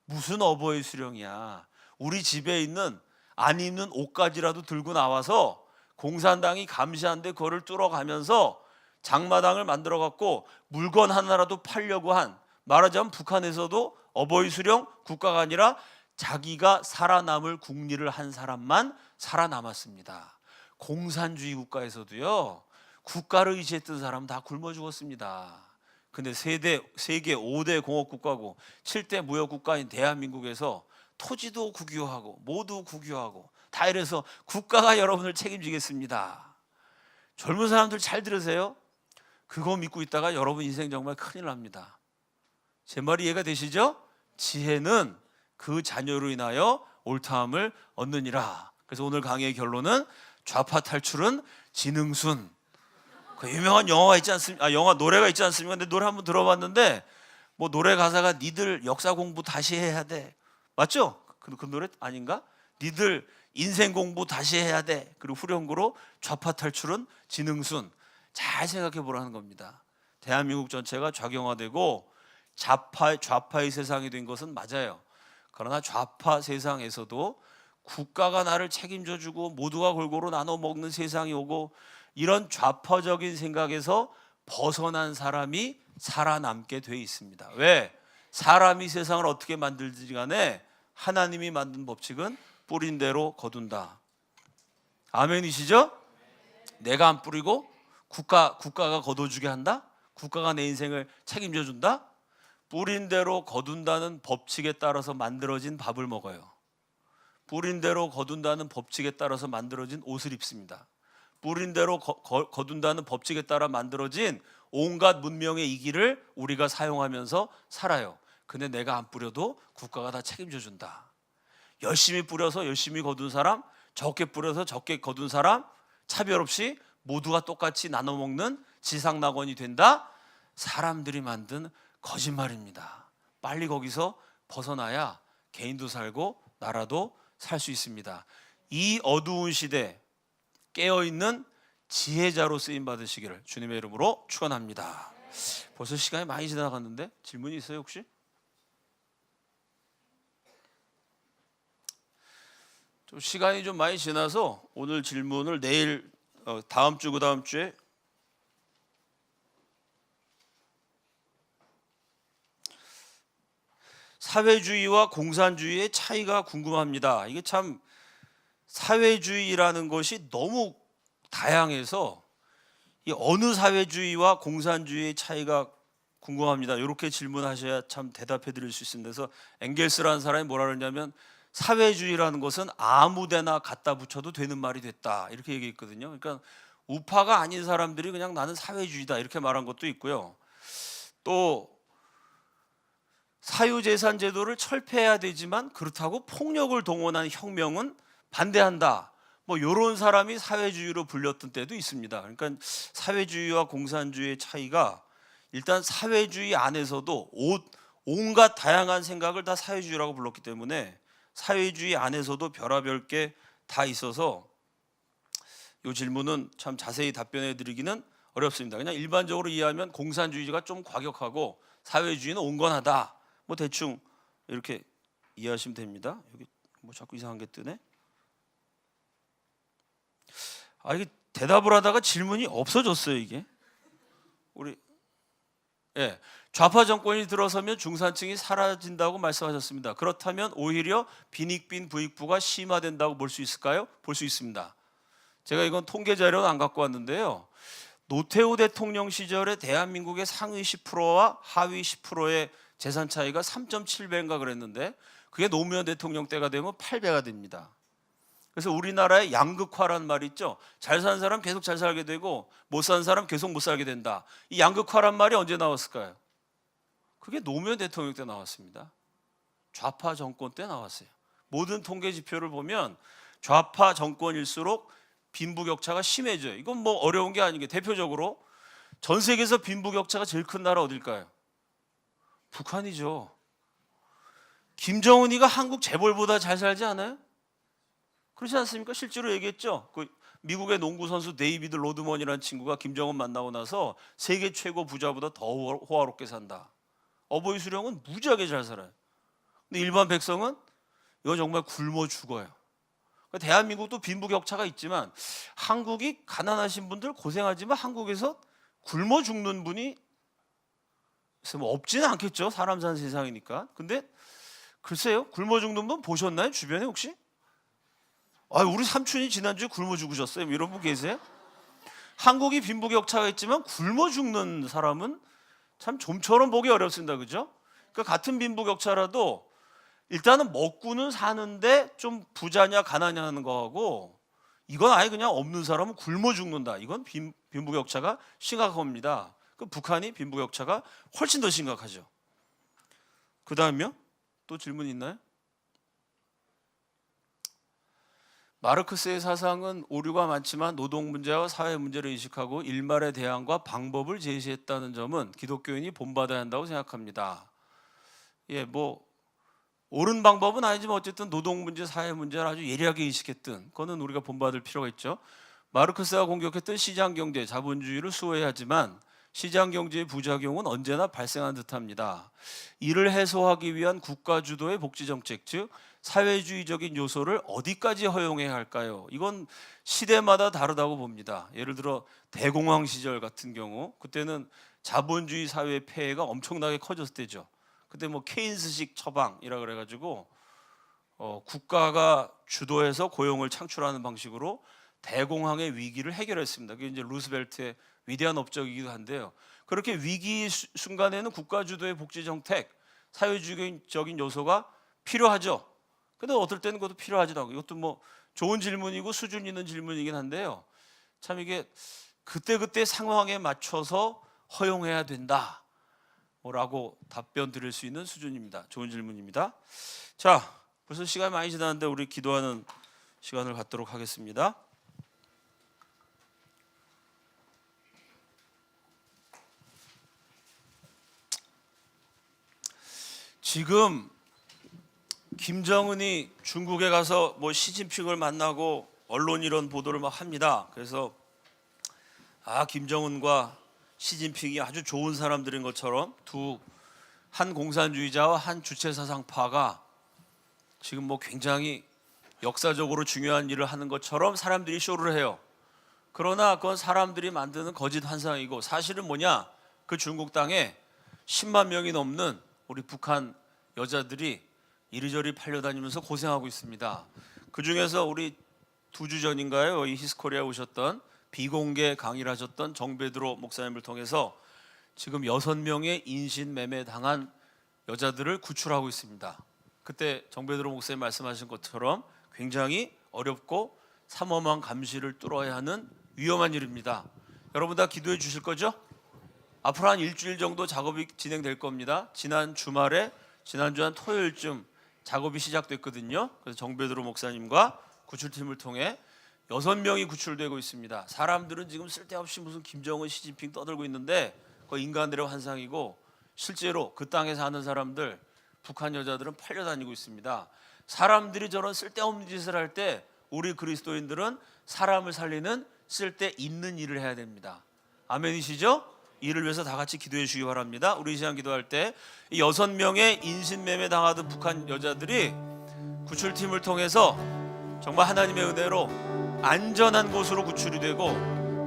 무슨 어버이 수령이야. 우리 집에 있는 안 입는 옷가지라도 들고 나와서 공산당이 감시하는데 그거를 뚫어가면서 장마당을 만들어 갖고 물건 하나라도 팔려고 한, 말하자면 북한에서도 어버이 수령 국가가 아니라 자기가 살아남을 국리를 한 사람만 살아남았습니다. 공산주의 국가에서도요, 국가를 의지했던 사람은 다 굶어 죽었습니다. 근데 세계 5대 공업국가고 7대 무역국가인 대한민국에서 토지도 국유하고 모두 국유하고 다 이래서 국가가 여러분을 책임지겠습니다. 젊은 사람들 잘 들으세요. 그거 믿고 있다가 여러분 인생 정말 큰일 납니다. 제 말이 이해가 되시죠? 지혜는 그 자녀로 인하여 옳다함을 얻느니라. 그래서 오늘 강의의 결론은 좌파 탈출은 지능순. 그 유명한 영화가 있지 않습니까? 영화 노래가 있지 않습니까? 근데 노래 한번 들어봤는데 뭐 노래 가사가 니들 역사 공부 다시 해야 돼. 맞죠? 그 노래 아닌가? 니들 인생 공부 다시 해야 돼. 그리고 후렴구로 좌파 탈출은 지능순. 잘 생각해 보라는 겁니다. 대한민국 전체가 좌경화되고 좌파의 세상이 된 것은 맞아요. 그러나 좌파 세상에서도 국가가 나를 책임져 주고 모두가 골고루 나눠 먹는 세상이 오고, 이런 좌파적인 생각에서 벗어난 사람이 살아남게 돼 있습니다. 왜? 사람이 세상을 어떻게 만들지 간에 하나님이 만든 법칙은 뿌린 대로 거둔다. 아멘이시죠? 내가 안 뿌리고 국가가 거둬주게 한다? 국가가 내 인생을 책임져 준다? 뿌린 대로 거둔다는 법칙에 따라서 만들어진 밥을 먹어요. 뿌린 대로 거둔다는 법칙에 따라서 만들어진 옷을 입습니다. 뿌린 대로 거둔다는 법칙에 따라 만들어진 온갖 문명의 이기를 우리가 사용하면서 살아요. 근데 내가 안 뿌려도 국가가 다 책임져 준다. 열심히 뿌려서 열심히 거둔 사람, 적게 뿌려서 적게 거둔 사람, 차별 없이 모두가 똑같이 나눠 먹는 지상낙원이 된다? 사람들이 만든 거짓말입니다. 빨리 거기서 벗어나야 개인도 살고 나라도 살 수 있습니다. 이 어두운 시대 깨어있는 지혜자로 쓰임 받으시기를 주님의 이름으로 축원합니다. 벌써 시간이 많이 지나갔는데 질문이 있어요 혹시? 좀 시간이 좀 많이 지나서 오늘 질문을 내일 다음 주 그다음 주에 사회주의와 공산주의의 차이가 궁금합니다. 이게 참 사회주의라는 것이 너무 다양해서 이 어느 사회주의와 공산주의의 차이가 궁금합니다. 이렇게 질문하셔야 참 대답해 드릴 수 있습니다. 그래서 엥겔스라는 사람이 뭐라 그러냐면 사회주의라는 것은 아무데나 갖다 붙여도 되는 말이 됐다 이렇게 얘기했거든요. 그러니까 우파가 아닌 사람들이 그냥 나는 사회주의다 이렇게 말한 것도 있고요. 또 사유재산 제도를 철폐해야 되지만 그렇다고 폭력을 동원한 혁명은 반대한다. 뭐 이런 사람이 사회주의로 불렸던 때도 있습니다. 그러니까 사회주의와 공산주의의 차이가 일단 사회주의 안에서도 온갖 다양한 생각을 다 사회주의라고 불렀기 때문에 사회주의 안에서도 별의별 게 다 있어서 이 질문은 참 자세히 답변해 드리기는 어렵습니다. 그냥 일반적으로 이해하면 공산주의가 좀 과격하고 사회주의는 온건하다. 뭐 대충 이렇게 이해하시면 됩니다. 여기 뭐 자꾸 이상한 게 뜨네. 이게 대답을 하다가 질문이 없어졌어요. 이게 우리 예, 좌파 정권이 들어서면 중산층이 사라진다고 말씀하셨습니다. 그렇다면 오히려 빈익빈 부익부가 심화된다고 볼 수 있을까요? 볼 수 있습니다. 제가 이건 통계 자료는 안 갖고 왔는데요. 노태우 대통령 시절에 대한민국의 상위 10%와 하위 10%의 재산 차이가 3.7배인가 그랬는데 그게 노무현 대통령 때가 되면 8배가 됩니다. 그래서 우리나라의 양극화라는 말이 있죠. 잘 사는 사람 계속 잘 살게 되고 못 사는 사람 계속 못 살게 된다. 이 양극화란 말이 언제 나왔을까요? 그게 노무현 대통령 때 나왔습니다. 좌파 정권 때 나왔어요. 모든 통계 지표를 보면 좌파 정권일수록 빈부격차가 심해져요. 이건 뭐 어려운 게 아닌 게 대표적으로 전 세계에서 빈부격차가 제일 큰 나라 어딜까요? 북한이죠. 김정은이가 한국 재벌보다 잘 살지 않아요? 그렇지 않습니까? 실제로 얘기했죠. 그 미국의 농구 선수 데이비드 로드먼이라는 친구가 김정은 만나고 나서 세계 최고 부자보다 더 호화롭게 산다. 어버이 수령은 무지하게 잘 살아요. 근데 일반 백성은 이건 정말 굶어 죽어요. 그러니까 대한민국도 빈부격차가 있지만 한국이 가난하신 분들 고생하지만 한국에서 굶어 죽는 분이 뭐 없지는 않겠죠. 사람 사는 세상이니까. 근데 글쎄요, 굶어 죽는 분 보셨나요? 주변에 혹시? 우리 삼촌이 지난주에 굶어 죽으셨어요. 이런 분 계세요? 한국이 빈부격차가 있지만 굶어 죽는 사람은 참 좀처럼 보기 어렵습니다. 그죠? 그러니까 같은 빈부격차라도 일단은 먹고는 사는데 좀 부자냐 가난냐 하는 거하고 이건 아예 그냥 없는 사람은 굶어 죽는다. 이건 빈부격차가 심각합니다. 그 북한이 빈부격차가 훨씬 더 심각하죠. 그 다음요? 또 질문 있나요? 마르크스의 사상은 오류가 많지만 노동 문제와 사회 문제를 인식하고 일말의 대안과 방법을 제시했다는 점은 기독교인이 본받아야 한다고 생각합니다. 뭐 옳은 방법은 아니지만 어쨌든 노동 문제, 사회 문제를 아주 예리하게 인식했던 그거는 우리가 본받을 필요가 있죠. 마르크스가 공격했던 시장 경제, 자본주의를 수호해야 하지만 시장 경제의 부작용은 언제나 발생한 듯합니다. 이를 해소하기 위한 국가 주도의 복지 정책, 즉 사회주의적인 요소를 어디까지 허용해야 할까요? 이건 시대마다 다르다고 봅니다. 예를 들어 대공황 시절 같은 경우 그때는 자본주의 사회의 폐해가 엄청나게 커졌을 때죠. 그때 뭐 케인스식 처방이라 그래가지고 국가가 주도해서 고용을 창출하는 방식으로 대공황의 위기를 해결했습니다. 그게 이제 루스벨트의 위대한 업적이기도 한데요. 그렇게 위기 순간에는 국가 주도의 복지 정책, 사회주의적인 요소가 필요하죠. 근데 어떨 때는 그것도 필요하지도 않고 이것도 뭐 좋은 질문이고 수준 있는 질문이긴 한데요. 참 이게 그때그때 상황에 맞춰서 허용해야 된다 라고 답변 드릴 수 있는 수준입니다. 좋은 질문입니다. 자, 벌써 시간이 많이 지났는데 우리 기도하는 시간을 갖도록 하겠습니다. 지금 김정은이 중국에 가서 뭐 시진핑을 만나고 언론 이런 보도를 막 합니다. 그래서 김정은과 시진핑이 아주 좋은 사람들인 것처럼 한 공산주의자와 한 주체사상파가 지금 뭐 굉장히 역사적으로 중요한 일을 하는 것처럼 사람들이 쇼를 해요. 그러나 그건 사람들이 만드는 거짓 환상이고 사실은 뭐냐? 그 중국 땅에 10만 명이 넘는 우리 북한 여자들이 이리저리 팔려다니면서 고생하고 있습니다. 그 중에서 우리 2주 전인가요? 이 히스코리아에 오셨던 비공개 강의를 하셨던 정베드로 목사님을 통해서 지금 6명의 인신매매 당한 여자들을 구출하고 있습니다. 그때 정베드로 목사님 말씀하신 것처럼 굉장히 어렵고 삼엄한 감시를 뚫어야 하는 위험한 일입니다. 여러분 다 기도해 주실 거죠? 앞으로 한 일주일 정도 작업이 진행될 겁니다. 지난주 한 토요일쯤 작업이 시작됐거든요. 그래서 정베드로 목사님과 구출팀을 통해 6명이 구출되고 있습니다. 사람들은 지금 쓸데없이 무슨 김정은, 시진핑 떠들고 있는데 그거 인간들의 환상이고 실제로 그 땅에 사는 사람들, 북한 여자들은 팔려다니고 있습니다. 사람들이 저런 쓸데없는 짓을 할 때 우리 그리스도인들은 사람을 살리는 쓸데있는 일을 해야 됩니다. 아멘이시죠? 이를 위해서 다 같이 기도해 주시기 바랍니다. 우리 이 시간 기도할 때 이 6명의 인신매매 당하던 북한 여자들이 구출팀을 통해서 정말 하나님의 은혜로 안전한 곳으로 구출이 되고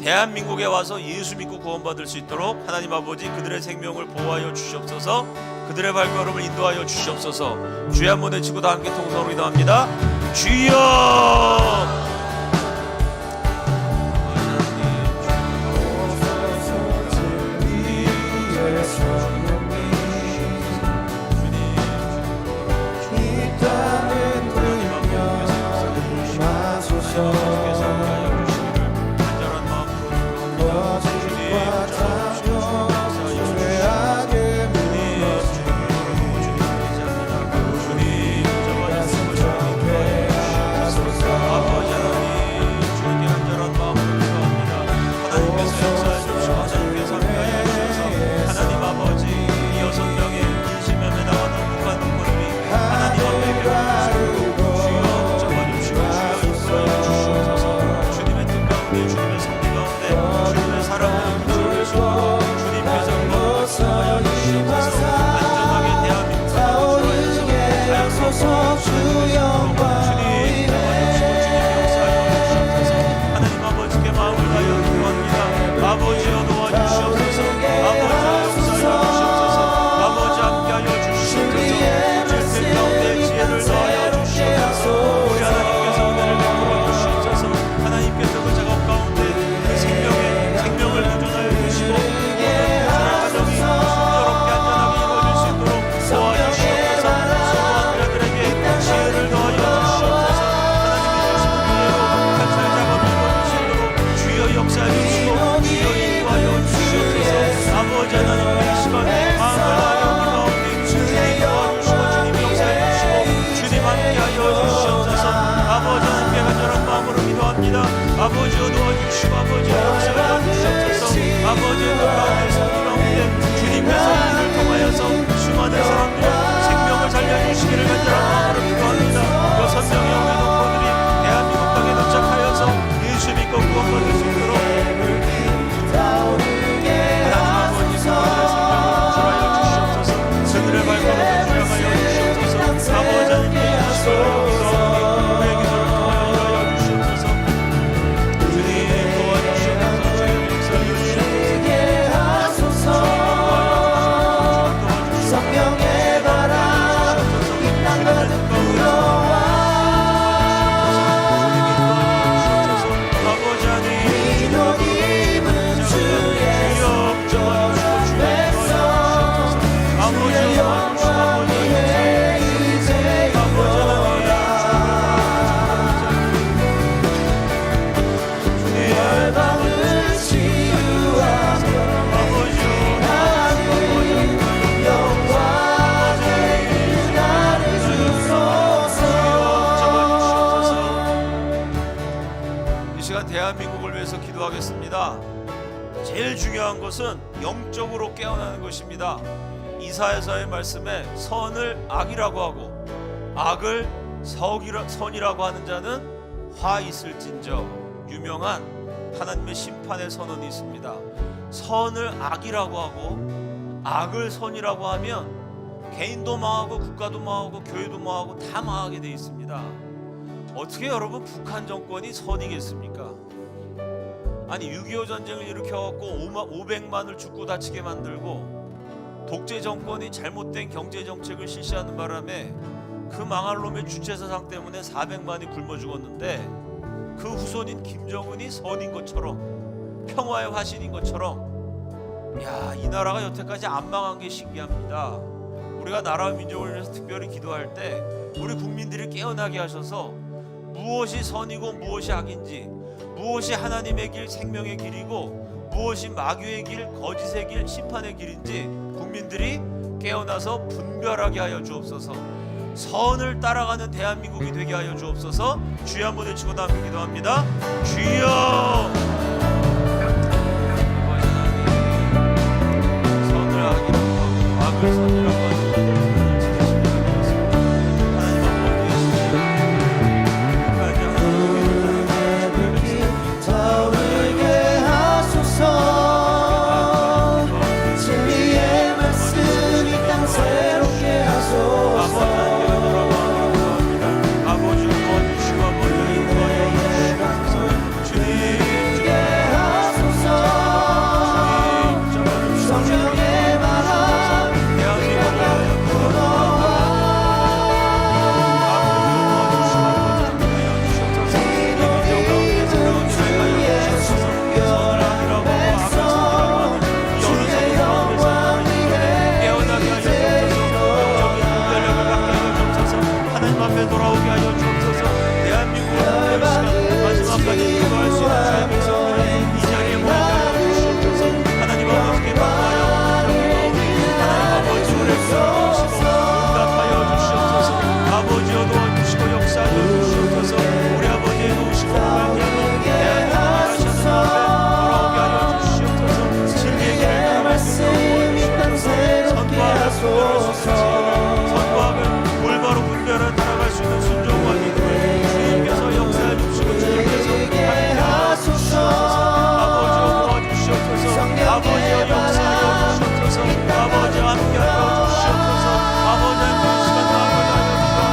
대한민국에 와서 예수 믿고 구원받을 수 있도록 하나님 아버지 그들의 생명을 보호하여 주시옵소서. 그들의 발걸음을 인도하여 주시옵소서. 주여 한번 외치고 다 함께 통성으로 기도합니다. 주여. 아버지여 도와주시고 아버지여 역사하여 주시옵소서. 아버지여 그 가운데 성령 주님께서 이를 통하여서 수많은 사람들의 생명을 살려주시기를 간절한 마음으로 기도합니다. 6명의 영의 동포들이 대한민국 땅에 도착하여서 예수 믿고 구원받을 수 있도록 하나님 아버지 그들의 생명을 구출하여 주시옵소서. 그들의 발걸음을 주량하여 주시옵소서. 아버지 하나님께 예수로 대한민국을 위해서 기도하겠습니다. 제일 중요한 것은 영적으로 깨어나는 것입니다. 이사야서의 말씀에 선을 악이라고 하고 악을 선이라고 하는 자는 화 있을진저 유명한 하나님의 심판의 선언이 있습니다. 선을 악이라고 하고 악을 선이라고 하면 개인도 망하고 국가도 망하고 교회도 망하고 다 망하게 돼 있습니다. 어떻게 여러분 북한 정권이 선이겠습니까? 아니 6.25 전쟁을 일으켜갖고 500만을 죽고 다치게 만들고 독재 정권이 잘못된 경제 정책을 실시하는 바람에 그 망할 놈의 주체사상 때문에 400만이 굶어 죽었는데 그 후손인 김정은이 선인 것처럼 평화의 화신인 것처럼 이 나라가 여태까지 안 망한 게 신기합니다. 우리가 나라와 민족을 위해서 특별히 기도할 때 우리 국민들이 깨어나게 하셔서 무엇이 선이고 무엇이 악인지, 무엇이 하나님의 길, 생명의 길이고 무엇이 마귀의 길, 거짓의 길, 심판의 길인지 국민들이 깨어나서 분별하게 하여 주옵소서. 선을 따라가는 대한민국이 되게 하여 주옵소서. 주여 한번 외치고 다 함께 기도합니다. 주여. 선을 악이라고 하고 악을 선이라고 하고 주님 앞에 돌아오게 하여 주옵소서. 대한민국을 이 시간 마지막까지 기도할 수 있는 주의 백성들을 이 자리에 모이게 하여 주시옵소서. 하나님 아버지께 감사하여 하나님 아버지 오래 도와주시고 응답하여 주시옵소서. 아버지여 도와주시고 역사하여 주시옵소서. 우리 아버지의 도우시고 하나님 대한민국을 하셨는 앞에 돌아오게 하여 주시옵소서. 진리의 길을 말씀이 선과학을 올바로 분별해 따라갈 수 있는 순종과 믿음을 주님께서 역사해 주시고 주님께서 함께 하소서. 아버지여 도와주시옵소서. 아버지여 역사하여 주시옵소서. 아버지여 함께하여 주시옵소서. 아버지 한 시간 나아가려 기도합니다.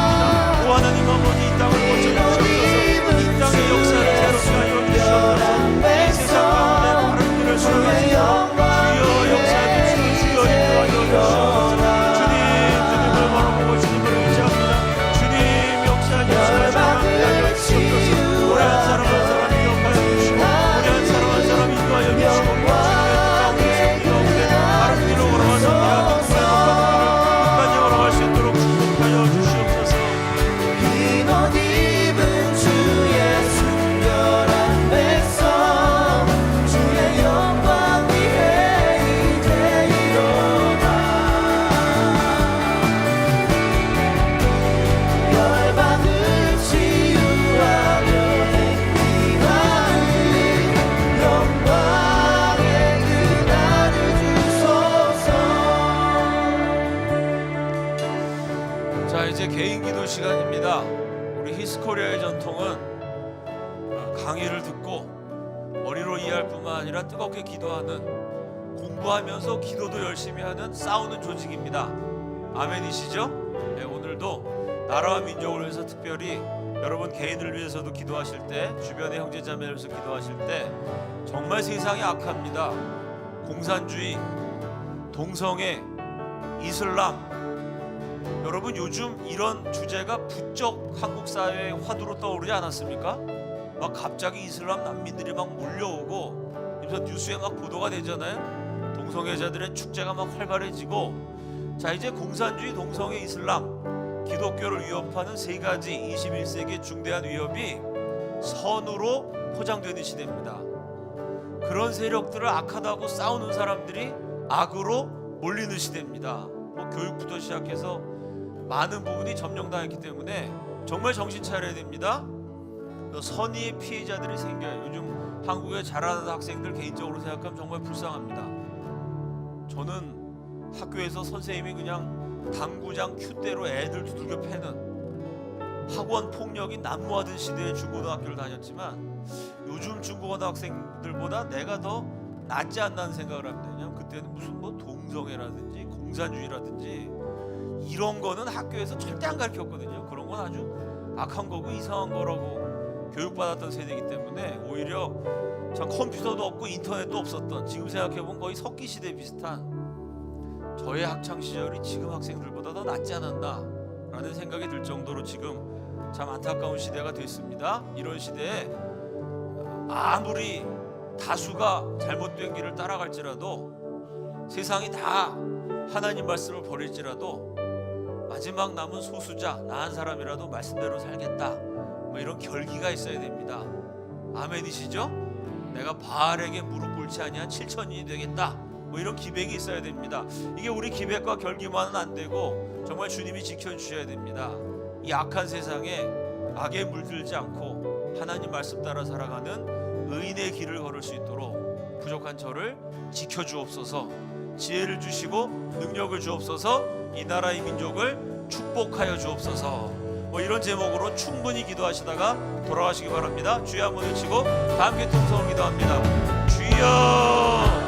오 하나님 아버지 이 땅을 고쳐주시옵소서. 이 땅의 역사를 새롭게 하여 주시옵소서. 이 세상 가운데 바른 길을 걸어가시고 주여 역사해 주시고 주여 인도하여 주시옵소서. 주님을 바라보고 주님을 의지합니다. 주님 역사해 주시고 함께하여 주시옵소서. 우리 한 사람 한 사람 기억하여 주시고 우리 한 사람 한 사람 인도하여 주시고 주님의 뜻 가운데 바른 길로 걸어가서 미안한 끝까지 걸어갈 수 있도록 축복하여 주시옵소서. 흰 옷 입은 주의 순결한 백성 주의 영광 위에 이제 일어나 열방을 치유하려 행진하는 영광의 은혜를 주소서. 자, 이제 개인 기도 시간입니다. 우리 히스코리아의 전통은 강의를 듣고 머리로 이해할 뿐만 아니라 뜨겁게 기도하는, 공부하면서 기도도 열심히 하는 싸우는 조직입니다. 아멘이시죠? 네, 오늘도 나라와 민족을 위해서 특별히 여러분 개인을 위해서도 기도하실 때, 주변의 형제자매를 위해서 기도하실 때 정말 세상이 악합니다. 공산주의, 동성애, 이슬람, 여러분 요즘 이런 주제가 부쩍 한국 사회의 화두로 떠오르지 않았습니까? 막 갑자기 이슬람 난민들이 막 몰려오고 그래서 뉴스에 막 보도가 되잖아요. 동성애자들의 축제가 막 활발해지고, 자 이제 공산주의, 동성애, 이슬람, 기독교를 위협하는 세 가지 21세기의 중대한 위협이 선으로 포장되는 시대입니다. 그런 세력들을 악하다고 싸우는 사람들이 악으로 몰리는 시대입니다. 뭐 교육부터 시작해서 많은 부분이 점령당했기 때문에 정말 정신 차려야 됩니다. 선의의 피해자들이 생겨요. 요즘 한국에 자라는 학생들 개인적으로 생각하면 정말 불쌍합니다. 저는 학교에서 선생님이 그냥 당구장 큐대로 애들 두들겨 패는 학원 폭력이 난무하던 시대에 중고등학교를 다녔지만 요즘 중고등학생들보다 내가 더 낫지 않나는 생각을 합니다. 왜냐면 그때는 무슨 뭐 동성애라든지 공산주의라든지 이런 거는 학교에서 절대 안 가르쳤거든요. 그런 건 아주 악한 거고 이상한 거라고 교육받았던 세대이기 때문에 오히려 참 컴퓨터도 없고 인터넷도 없었던, 지금 생각해보면 거의 석기 시대 비슷한 저의 학창 시절이 지금 학생들보다 더 낫지 않았나 라는 생각이 들 정도로 지금 참 안타까운 시대가 됐습니다. 이런 시대에 아무리 다수가 잘못된 길을 따라갈지라도, 세상이 다 하나님 말씀을 버릴지라도 마지막 남은 소수자, 나 한 사람이라도 말씀대로 살겠다, 뭐 이런 결기가 있어야 됩니다. 아멘이시죠? 내가 바알에게 무릎 꿇지 아니한 7천인이 되겠다, 뭐 이런 기백이 있어야 됩니다. 이게 우리 기백과 결기만은 안 되고 정말 주님이 지켜주셔야 됩니다. 이 악한 세상에 악에 물들지 않고 하나님 말씀 따라 살아가는 의인의 길을 걸을 수 있도록 부족한 저를 지켜주옵소서. 지혜를 주시고 능력을 주옵소서. 이 나라의 민족을 축복하여 주옵소서. 뭐 이런 제목으로 충분히 기도하시다가 돌아가시기 바랍니다. 주여 한번 외치고 다 함께 통성을 기도합니다. 주여